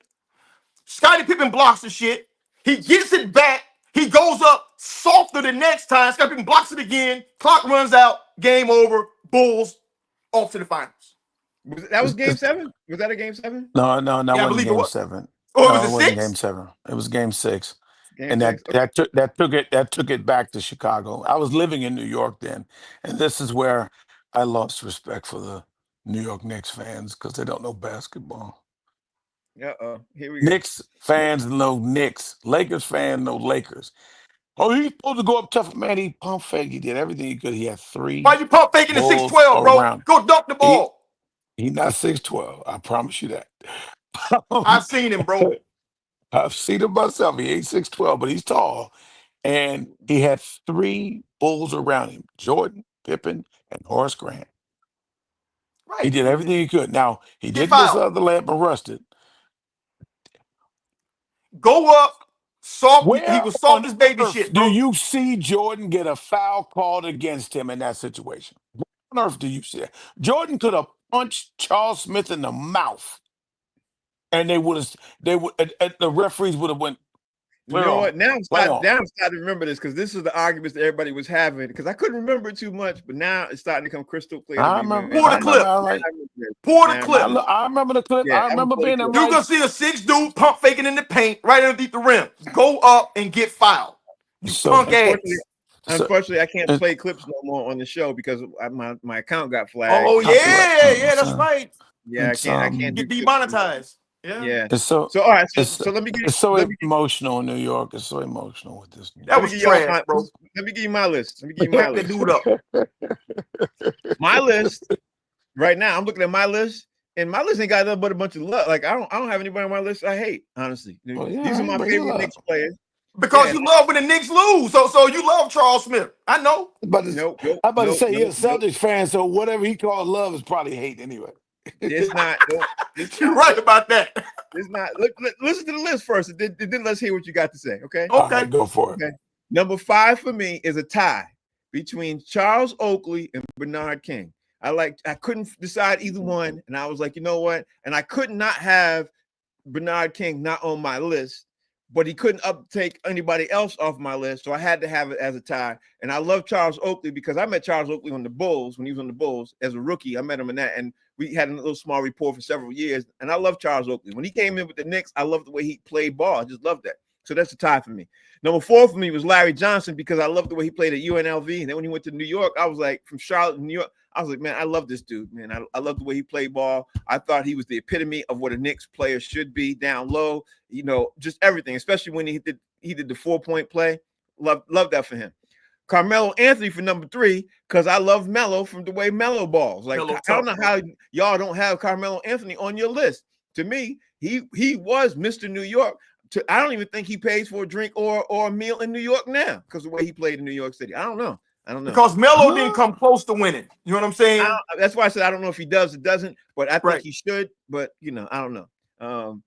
Scottie Pippen blocks the shit. He gets it back. He goes up softer the next time. Scottie Pippen blocks it again. Clock runs out. Game over. Bulls off to the finals. That was game 7? Was that a game 7? No, I wasn't believe it game was. 7. Oh, No, it it was a wasn't 6? game 7. It was game 6. Game And 6. that took it back to Chicago. I was living in New York then, and this is where I lost respect for the New York Knicks fans because they don't know basketball. Uh-oh. Here we go. Knicks fans know Knicks. Lakers fans know Lakers. Oh, he's supposed to go up tough. Man, he pump fake. He did everything he could. He had 3 Why you pump faking the bulls 6'12", bro? around. Go dunk the ball. He's not 6'12". I promise you that. I've seen him, bro. I've seen him myself. He ain't 6'12", but he's tall. And he had 3 bulls around him: Jordan, Pippen, and Horace Grant. Right. He did everything he could. Now, he did fouled. miss the layup and rusted. Go up, soft. Where He was soft as baby on shit, earth bro. do you see Jordan get a foul called against him in that situation? Where on earth do you see that? Jordan could have punched Charles Smith in the mouth, and the referees would have went. You know what? Now I'm starting to remember this because this is the arguments that everybody was having because I couldn't remember it too much, but now it's starting to come crystal clear. I remember. Pull the clip. Pull the clip. I remember the clip. Yeah, I remember being there. You're going to see a 6 dude pump faking in the paint right underneath the rim. Go up and get fouled. You punk ass. Unfortunately, I can't play clips no more on the show because my account got flagged. Oh, yeah, that's right. Yeah, I can't get demonetized. Yeah. So all right. So let me get. It's so emotional in New York. It's so emotional with this. That was trash, bro. Let me give you my list. Dude up. My list right now. I'm looking at my list, and my list ain't got nothing but a bunch of love. Like I don't have anybody on my list I hate. Honestly, these are my favorite Knicks players. Because you love when the Knicks lose, so you love Charles Smith. I know. I'm about to say you're a Celtics fan, so whatever he called love is probably hate anyway. It's not. You're right about that. It's not. Listen to the list first, and then let's hear what you got to say. Okay. All right, go for it. Okay. Number 5 for me is a tie between Charles Oakley and Bernard King. I couldn't decide either one, and I was like, you know what? And I could not have Bernard King not on my list, but he couldn't take anybody else off my list, so I had to have it as a tie. And I love Charles Oakley because I met Charles Oakley on the Bulls when he was on the Bulls as a rookie. I met him in that, and we had a little small rapport for several years. And I love Charles Oakley. When he came in with the Knicks, I loved the way he played ball. I just loved that. So that's a tie for me. Number 4 for me was Larry Johnson because I loved the way he played at UNLV. And then when he went to New York, I was like, from Charlotte to New York, I was like, man, I love this dude, man. I love the way he played ball. I thought he was the epitome of what a Knicks player should be down low, just everything, especially when he did the 4-point play. Love that for him. Carmelo Anthony for number 3 because I love Melo from the way Melo balls. Like Melo I don't know tough, how y'all don't have Carmelo Anthony on your list. To me, he was Mr. New York. I don't even think he pays for a drink or a meal in New York now because the way he played in New York City. I don't know. Because Melo didn't come close to winning. You know what I'm saying? That's why I said I don't know if he does or doesn't, but I think he should. But I don't know.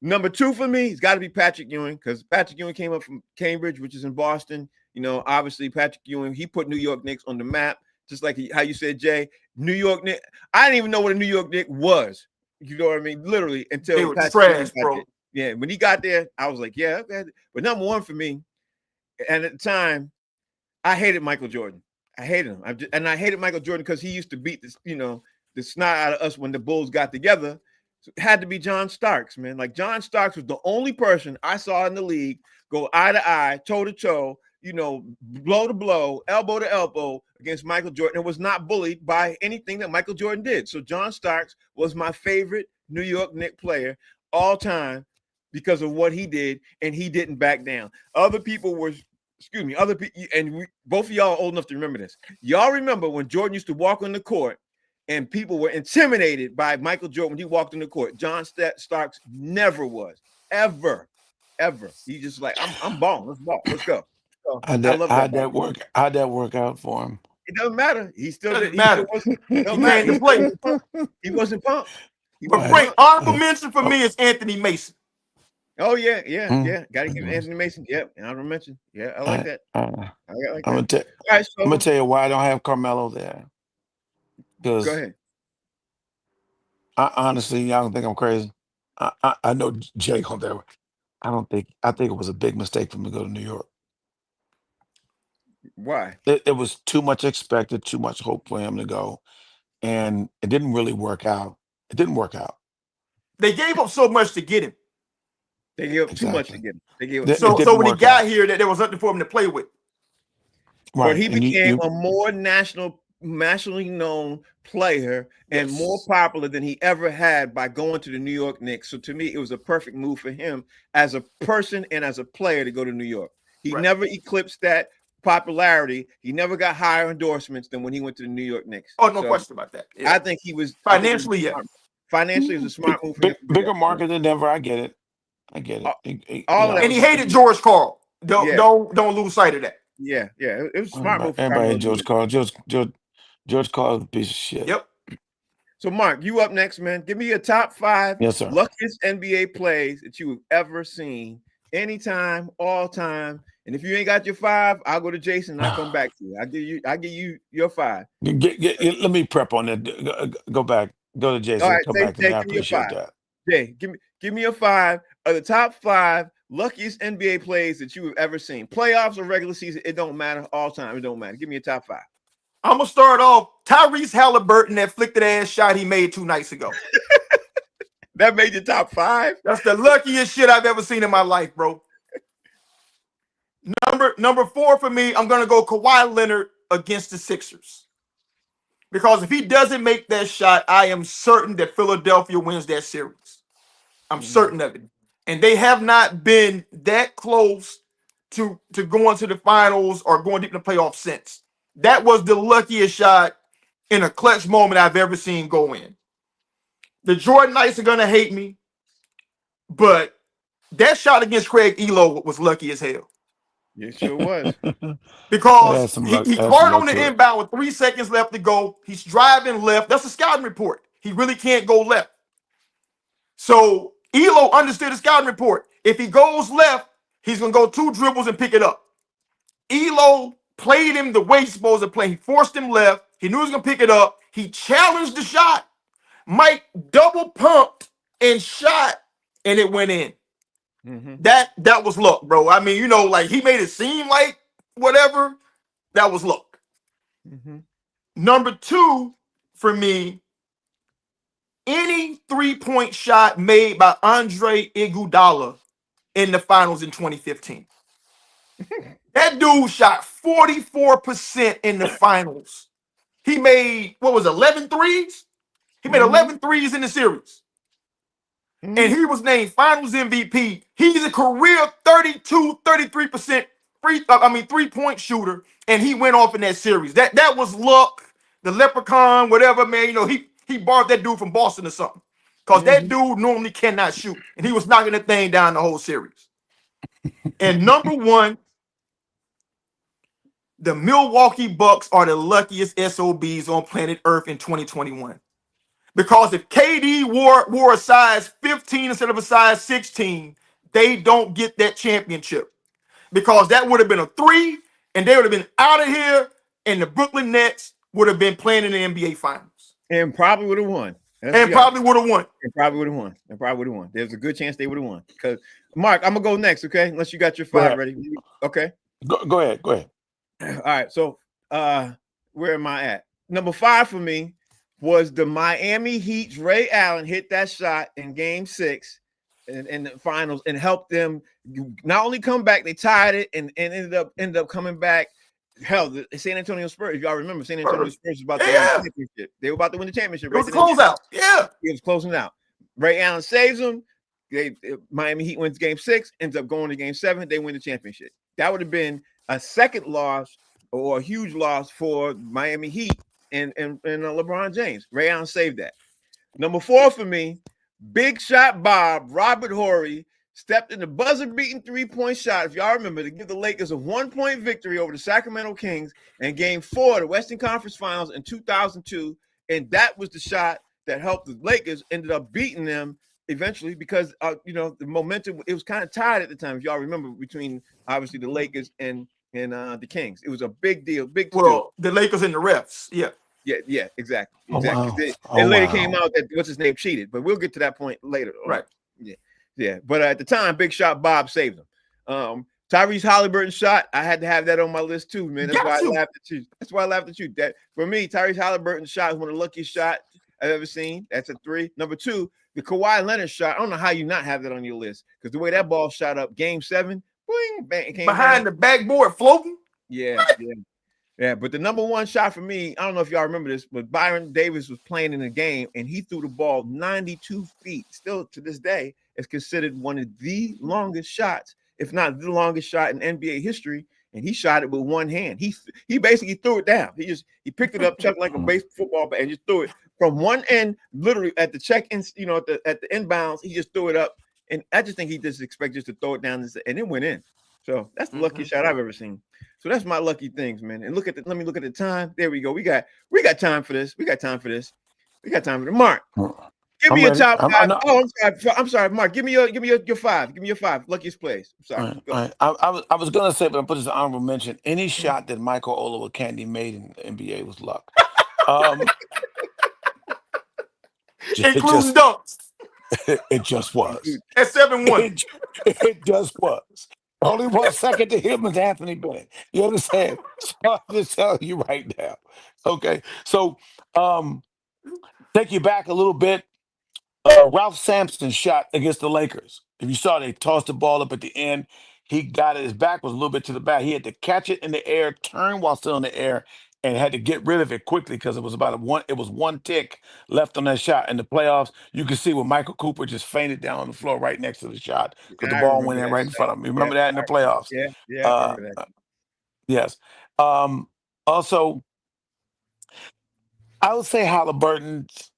Number 2 for me, it's got to be Patrick Ewing because Patrick Ewing came up from Cambridge, which is in Boston. Obviously Patrick Ewing, he put New York Knicks on the map, just like how you said, Jay. New York Knicks. I didn't even know what a New York Knicks was. You know what I mean? Literally until they were trash, bro. Yeah, when he got there, I was like, yeah. Okay. But number 1 for me, and at the time, I hated Michael Jordan. I hated him. I hated Michael Jordan because he used to beat this, the snot out of us when the Bulls got together. So it had to be John Starks, man. Like John Starks was the only person I saw in the league go eye to eye, toe to toe, blow to blow, elbow to elbow against Michael Jordan and was not bullied by anything that Michael Jordan did. So John Starks was my favorite New York Knicks player all time because of what he did, and he didn't back down. Other people, and both of y'all are old enough to remember this. Y'all remember when Jordan used to walk on the court and people were intimidated by Michael Jordan when he walked on the court. John Starks never was, ever. He just like, I'm balling. Let's ball. Let's go. So, How'd that work out for him? It doesn't matter. He still Doesn't did. matter. He came to play. He wasn't pumped. But Frank, honorable mention for me is Anthony Mason. Oh yeah. Got to give Anthony Mason. Yep, honorable mention. Yeah, I like that. I'm gonna tell you why I don't have Carmelo there. Go ahead. Honestly, y'all don't think I'm crazy. I know Jake on that. I think it was a big mistake for him to go to New York. Why? It was too much expected, too much hope for him to go, and it didn't really work out. It didn't work out. They gave up so much to get him. They gave up too much to get him. They gave up so when he got here, that there was nothing for him to play with. Right. But he became a more nationally known player and more popular than he ever had by going to the New York Knicks. So to me, it was a perfect move for him as a person and as a player to go to New York. He never eclipsed that popularity. He never got higher endorsements than when he went to the New York Knicks. Oh, no question about that. Yeah. I think he was financially, Financially, it was a smart move. Bigger market than Denver. I get it. And he hated George Karl. Don't lose sight of that. Yeah. It was a smart move. Everybody hated George Karl. George Karl is a piece of shit. Yep. So, Mark, you up next, man. Give me your top 5 luckiest NBA plays that you have ever seen, anytime, all time. And if you ain't got your 5, I'll go to Jason and I'll come back to you. I'll give you your 5. Let me prep on that. Go back. Go to Jason. All right, come back to me. I appreciate that. Jay, give me your 5 of the top 5 luckiest NBA plays that you have ever seen. Playoffs or regular season, it don't matter. All time, it don't matter. Give me your top 5. I'm gonna start off Tyrese Halliburton, that flicked ass shot he made 2 nights ago. That made your top 5? That's the luckiest shit I've ever seen in my life, bro. Number 4 for me, I'm gonna go Kawhi Leonard against the Sixers. Because if he doesn't make that shot, I am certain that Philadelphia wins that series. I'm certain of it. And they have not been that close to going to the finals or going deep in the playoffs since. That was the luckiest shot in a clutch moment I've ever seen go in. The Jordan Knights are going to hate me, but that shot against Craig Elo was lucky as hell. It sure was. Because he caught on the inbound with 3 seconds left to go. He's driving left. That's a scouting report. He really can't go left. So Elo understood the scouting report. If he goes left, he's going to go 2 dribbles and pick it up. Elo played him the way he's supposed to play. He forced him left. He knew he was going to pick it up. He challenged the shot. Mike double pumped and shot, and it went in. That was luck, bro. I mean, like he made it seem like whatever. That was luck. Number 2 for me, any 3-point shot made by Andre Iguodala in the finals in 2015. That dude shot 44% in the finals. He made, 11 threes? He made 11 threes in the series. And he was named finals MVP. He's a career 33% 3-point shooter, and he went off in that series. That was luck. The leprechaun, whatever, man. He borrowed that dude from Boston or something. Because that dude normally cannot shoot. And he was knocking that thing down the whole series. And number one, the Milwaukee Bucks are the luckiest SOBs on planet Earth in 2021. Because if KD wore a size 15 instead of a size 16, they don't get that championship. Because that would have been a 3, and they would have been out of here, and the Brooklyn Nets would have been playing in the NBA Finals. And probably would have won. Probably would have won. There's a good chance they would have won. Because Mark, I'm gonna go next, okay? Unless you got your 5 ready. Okay. Go ahead. All right. So where am I at? Number 5 for me was the Miami Heat's Ray Allen hit that shot in game 6 in the finals and helped them not only come back, they tied it and ended up coming back. Hell, the San Antonio Spurs, if y'all remember, San Antonio Spurs was about to win the championship. They were about to win the championship. It was a closeout. Yeah. It was closing out. Ray Allen saves them. Miami Heat wins game 6, ends up going to game 7. They win the championship. That would have been a second loss or a huge loss for Miami Heat and LeBron James. Ray Allen saved that. Number 4 for me, Big Shot Bob, Robert Horry, stepped in the buzzer-beating 3-point shot, if y'all remember, to give the Lakers a 1-point victory over the Sacramento Kings in Game 4 of the Western Conference Finals in 2002, and that was the shot that helped the Lakers ended up beating them eventually because, the momentum, it was kind of tied at the time, if y'all remember, between, obviously, the Lakers and the Kings. It was a big deal, the Lakers and the refs, yeah. Yeah, exactly. Oh, wow. It later came out that what's his name cheated, but we'll get to that point later. Right. Yeah. But at the time, Big Shot Bob saved him. Tyrese Halliburton's shot, I had to have that on my list too, man. That's why I laughed at you. That for me, Tyrese Halliburton's shot is one of the luckiest shots I've ever seen. That's a 3. Number 2, the Kawhi Leonard shot. I don't know how you not have that on your list because the way that ball shot up, Game 7, boing, bang, it came behind the backboard floating. Yeah. But the number 1 shot for me, I don't know if y'all remember this, but Byron Davis was playing in the game and he threw the ball 92 feet. Still to this day, is considered one of the longest shots, if not the longest shot in NBA history. And he shot it with one hand. He basically threw it down. He picked it up, chucked like a base football bat, and just threw it from one end, literally at the check-in, at the inbounds. He just threw it up, and I just think he just expected just to throw it down and it went in. So that's the luckiest shot I've ever seen. So that's my lucky things, man. And let me look at the time. There we go. We got time for this. We got time for the Mark. Give me your top 5. I'm sorry, Mark. Give me your 5. Give me your 5 luckiest plays. I'm sorry. All right. I was gonna say, but I put this honorable mention. Any shot that Michael Olowokandi made in the NBA was luck. Including dunks. It just was. At 7-1. It just was. Only 1 second to him was Anthony Bennett. You understand? So I'm just telling you right now. Okay. So take you back a little bit. Ralph Sampson's shot against the Lakers. If you saw, they tossed the ball up at the end. He got it. His back was a little bit to the back. He had to catch it in the air, turn while still in the air, and had to get rid of it quickly because it was one tick left on that shot. In the playoffs, you can see where Michael Cooper just fainted down on the floor right next to the shot because the ball went in right in front of him. You remember that in the playoffs? Yeah, I remember that. Yes. Also, I would say Halliburton's.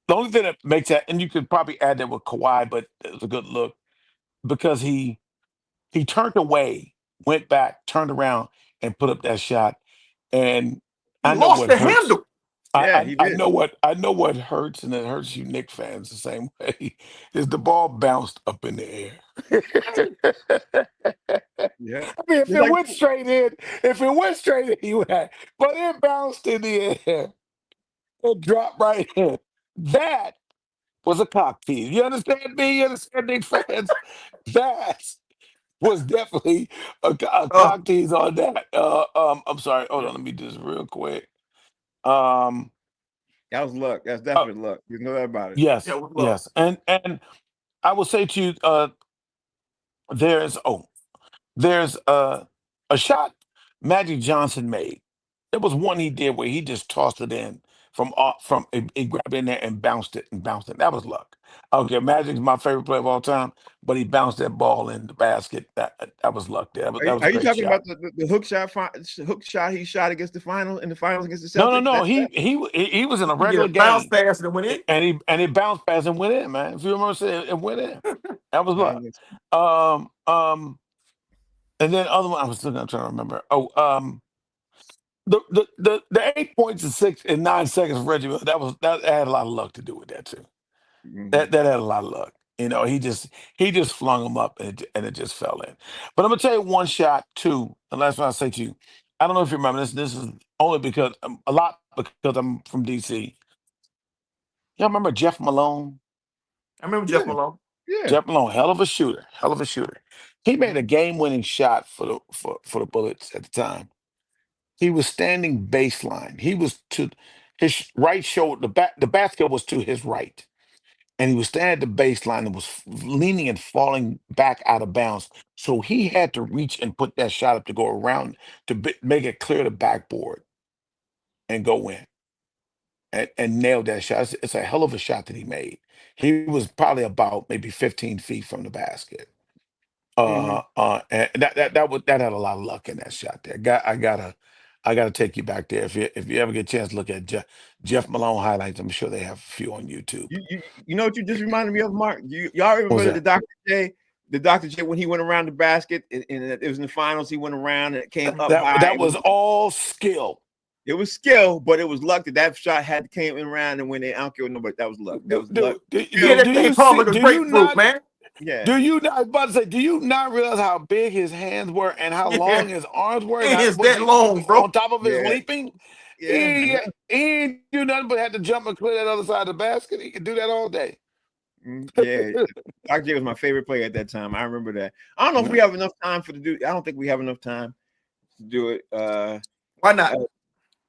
The only thing that makes that, and you could probably add that with Kawhi, but it was a good look because he turned away, went back, turned around, and put up that shot. And He lost the handle. He did. I know what hurts, and it hurts you Knicks fans the same way. Is the ball bounced up in the air? Yeah. I mean, if it went straight in, he would have. But it bounced in the air. It dropped right in. That was a cock tease. You understand me? You understand Knicks fans? That was definitely a cock tease on that. I'm sorry. Hold on. Let me do this real quick. That was luck. That's definitely luck. You know that about it. Yes. Yes. And I will say to you, there's a shot Magic Johnson made. There was one he did where he just tossed it in he grabbed it in there and bounced it. That was luck. Okay, Magic's my favorite player of all time, but he bounced that ball in the basket. That was luck there. That was a Are you great talking shot. about the hook shot he shot against the finals against the No, no, Celtics? no. That's He was in a You get a regular bounce game, pass and it went in. and he bounced past and went in, man. If you remember, saying it went in. That was luck. that. And then other one I was looking. I'm trying to remember. The 8 points in 9 seconds of Reggie Miller, that had a lot of luck to do with that too. That had a lot of luck. He just flung them up and it just fell in. But I'm gonna tell you one shot too. The last one I say to you, I don't know if you remember this. This is only because because I'm from DC. Y'all remember Jeff Malone? I remember Yeah, Jeff Malone. yeah. Jeff Malone, hell of a shooter, hell of a shooter. He made a game-winning shot for the Bullets at the time. He was standing baseline. He was to his right shoulder. The basket was to his right, and he was standing at the baseline and was leaning and falling back out of bounds. So he had to reach and put that shot up to go around to make it clear the backboard and go in and nail that shot. It's a hell of a shot that he made. He was probably about maybe 15 feet from the basket. And that had a lot of luck in that shot there. I gotta take you back there. If you ever get a chance to look at Jeff Malone highlights, I'm sure they have a few on YouTube. You know what you just reminded me of, Mark? Y'all What was remember that? the Dr. J when he went around the basket and it was in the finals, he went around and it came up high. That was all skill. It was skill, but it was luck that shot had came in around and when they out killed nobody. That was luck. That was luck. Yeah, that thing palm like a grapefruit, man. Yeah. Do you not? I was about to say, do you not realize how big his hands were and how long his arms were? It is that long, bro. On top of his Yeah. leaping, Yeah. he ain't do nothing but had to jump and clear that other side of the basket. He could do that all day. Yeah. Dr. J was my favorite player at that time. I remember that. I don't know if we have enough time I don't think we have enough time to do it. Why not?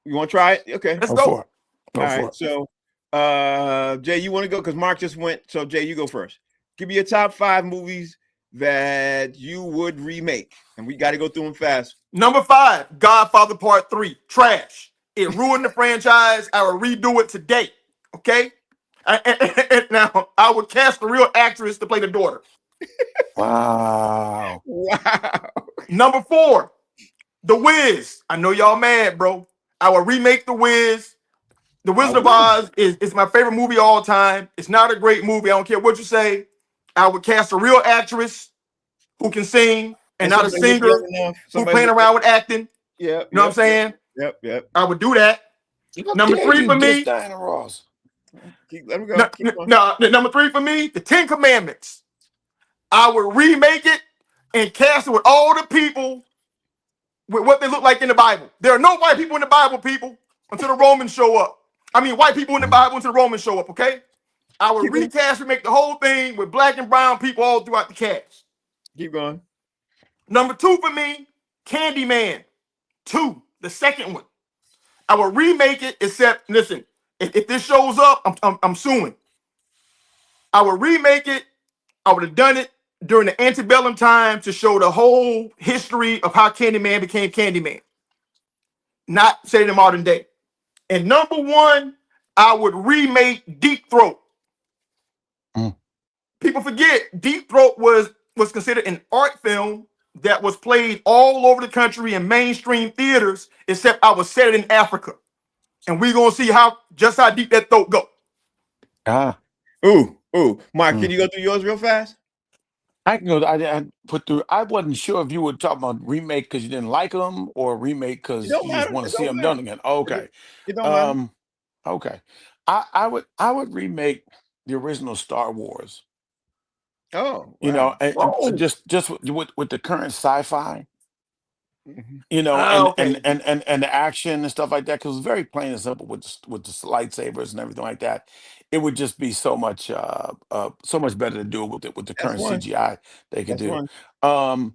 You want to try it? Okay. Let's Go go. for it. Go All for right. it. So, Jay, you want to go? Because Mark just went. So, Jay, you go first. Give me your top 5 movies that you would remake. And we got to go through them fast. Number 5, Godfather Part 3. Trash. It ruined the franchise. I will redo it today. Okay? And now, I would cast a real actress to play the daughter. Wow. Wow. Number 4, The Wiz. I know y'all mad, bro. I will remake The Wiz. The Wizard of Oz is my favorite movie of all time. It's not a great movie. I don't care what you say. I would cast a real actress who can sing and not a singer who's playing around with acting. Yeah. You know what I'm saying? Yep. I would do that. Number 3 for me. Diana Ross. Let me go. Number 3 for me, The 10 Commandments. I would remake it and cast it with all the people with what they look like in the Bible. There are no white people in the Bible, people, until the Romans show up. I mean, white people in the Bible until the Romans show up, okay? I would recast and make the whole thing with black and brown people all throughout the cast. Keep going. Number 2 for me, Candyman 2, the second one. I will remake it, except, listen, if this shows up, I'm suing. I would remake it. I would have done it during the antebellum time to show the whole history of how Candyman became Candyman. Not say the modern day. And number 1, I would remake Deep Throat. People forget Deep Throat was considered an art film that was played all over the country in mainstream theaters, except I was set in Africa. And we're gonna see how deep that throat go. Ooh. Mark, can you go through yours real fast? I can go. I put through. I wasn't sure if you were talking about remake because you didn't like them or remake because you just want to see them done again. Okay. It don't matter. Okay. I would remake the original Star Wars. Oh, You know, wow. and just with the current sci-fi. Mhm. You know, Okay. and the action and stuff like that, because it's very plain and simple with the lightsabers and everything like that. It would just be so much better to do it with the That's current one. CGI they could That's do. one.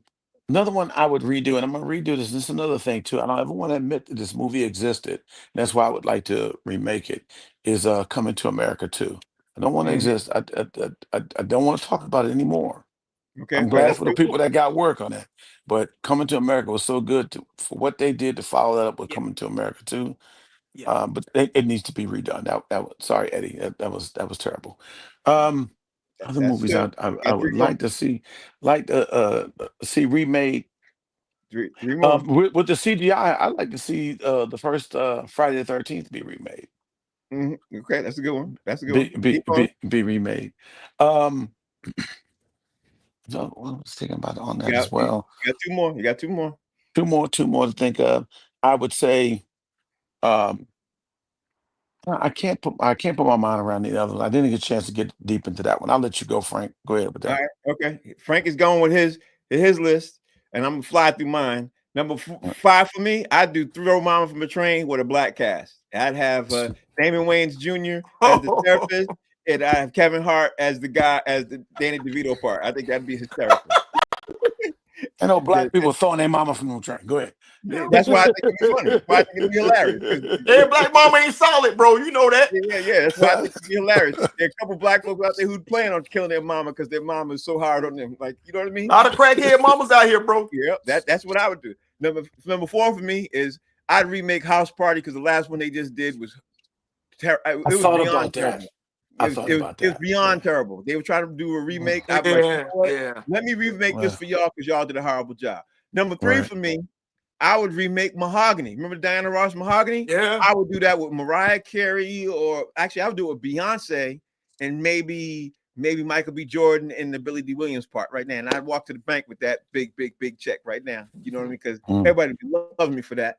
Another one I would redo, and I'm gonna redo this. This is another thing too. I don't ever want to admit that this movie existed. And that's why I would like to remake it. Is Coming to America 2. I don't want to exist. I don't want to talk about it anymore. Okay, I'm good. glad That's for the good. people that got work on it. But Coming to America was so good for what they did to follow that up with Coming to America too. Yeah. But it needs to be redone. Sorry, Eddie. That was terrible. Other That's movies good. I Got would 3 more. like to see remade. Three more. With the CGI, I'd like to see the first Friday the 13th be remade. Okay, that's a good one. That's a good one. Keep going. Be remade. Um, so I was thinking about on that as You well. got 2 more. You got 2 more. Two more to think of. I would say, um, I can't put my mind around the other one. I didn't get a chance to get deep into that one. I'll let you go, Frank. Go ahead with All that. right. Okay. Frank is going with his list, and I'm gonna fly through mine. Number 5 for me, I'd do Throw Mama from a Train with a black cast. I'd have Damon Wayans Jr. as the therapist, and I have Kevin Hart as the guy as the Danny DeVito part. I think that'd be hysterical. I know black people throwing their mama from the train. Go ahead. That's why I think it'd be funny. That's why I think it'd be hilarious. Their black mama ain't solid, bro. You know that. Yeah. That's why I think it'd be hilarious. There are a couple black folks out there who plan on killing their mama because their mama is so hard on them. Like, you know what I mean? A lot of crackhead mamas out here, bro. Yeah, that's what I would do. Number 4 for me is I'd remake House Party because the last one they just did was terrible. It was beyond terrible. It was beyond terrible. They were trying to do a remake. I'm like, you know what? Let me remake this for y'all because y'all did a horrible job. Number 3 for me, I would remake Mahogany. Remember Diana Ross Mahogany? Yeah. I would do that with Mariah Carey, or actually I would do it with Beyonce and maybe Michael B. Jordan in the Billy D. Williams part right now. And I'd walk to the bank with that big check right now. You know what I mean? Because everybody loves me for that.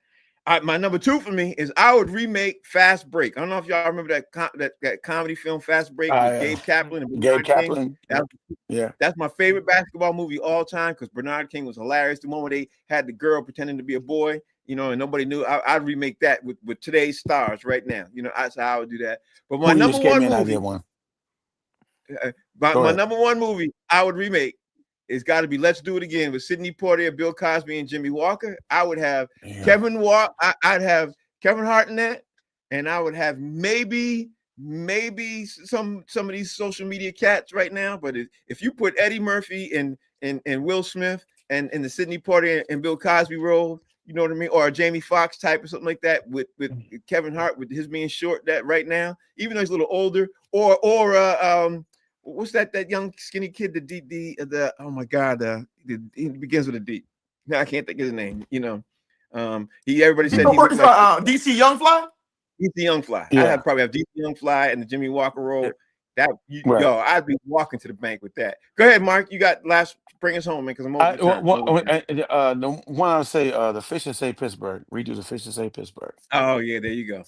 My number 2 for me is I would remake Fast Break. I don't know if y'all remember that comedy film Fast Break with Gabe Kaplan and Bernard King. That's my favorite basketball movie all time because Bernard King was hilarious. The one where they had the girl pretending to be a boy, you know, and nobody knew. I'd remake that with today's stars right now. You know, that's how I would do that. But my number 1 movie, my number 1 movie I would remake, it's got to be Let's Do It Again with Sidney Poitier, Bill Cosby, and Jimmy Walker. I would have I'd have Kevin Hart in that, and I would have maybe some of these social media cats right now. But if you put Eddie Murphy and Will Smith and in the Sidney Poitier and Bill Cosby role, you know what I mean, or a Jamie Foxx type or something like that with Kevin Hart with his being short that right now, even though he's a little older, or what's that young skinny kid? The oh my God, he begins with a D. Now I can't think of his name. You know, everybody said he looked like DC Young Fly. DC Young Fly. Yeah. I'd probably have DC Young Fly and the Jimmy Walker role. Yo, I'd be walking to the bank with that. Go ahead, Mark. You got last. Bring us home, man, because I'm over time. The one I would say, the Fish that Say Pittsburgh. Redo the Fish that Say Pittsburgh. Oh yeah, there you go.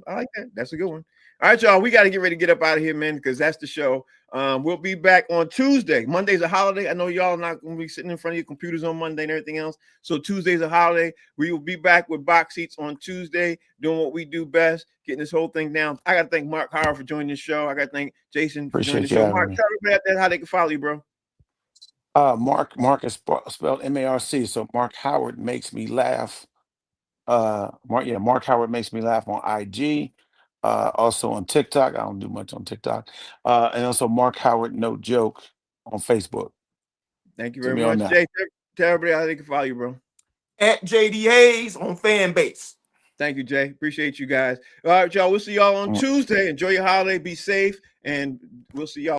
I like that. That's a good one. All right, y'all. We got to get ready to get up out of here, man, because that's the show. We'll be back on Tuesday. Monday's a holiday. I know y'all not going to be sitting in front of your computers on Monday and everything else. So Tuesday's a holiday. We will be back with Box Seats on Tuesday, doing what we do best, getting this whole thing down. I got to thank Mark Howard for joining the show. I got to thank Jason for joining the show. Mark, tell everybody out there how they can follow you, bro. Mark is spelled M-A-R-C. So Mark Howard makes me laugh. Mark Howard makes me laugh on IG. Also on TikTok. I don't do much on TikTok. And also Mark Howard No Joke on Facebook. Thank you very much. Jay, tell everybody how they can follow you, bro. At JD Hayes on Fanbase. Thank you, Jay. Appreciate you guys. All right, y'all. We'll see y'all on Tuesday. Enjoy your holiday. Be safe. And we'll see y'all.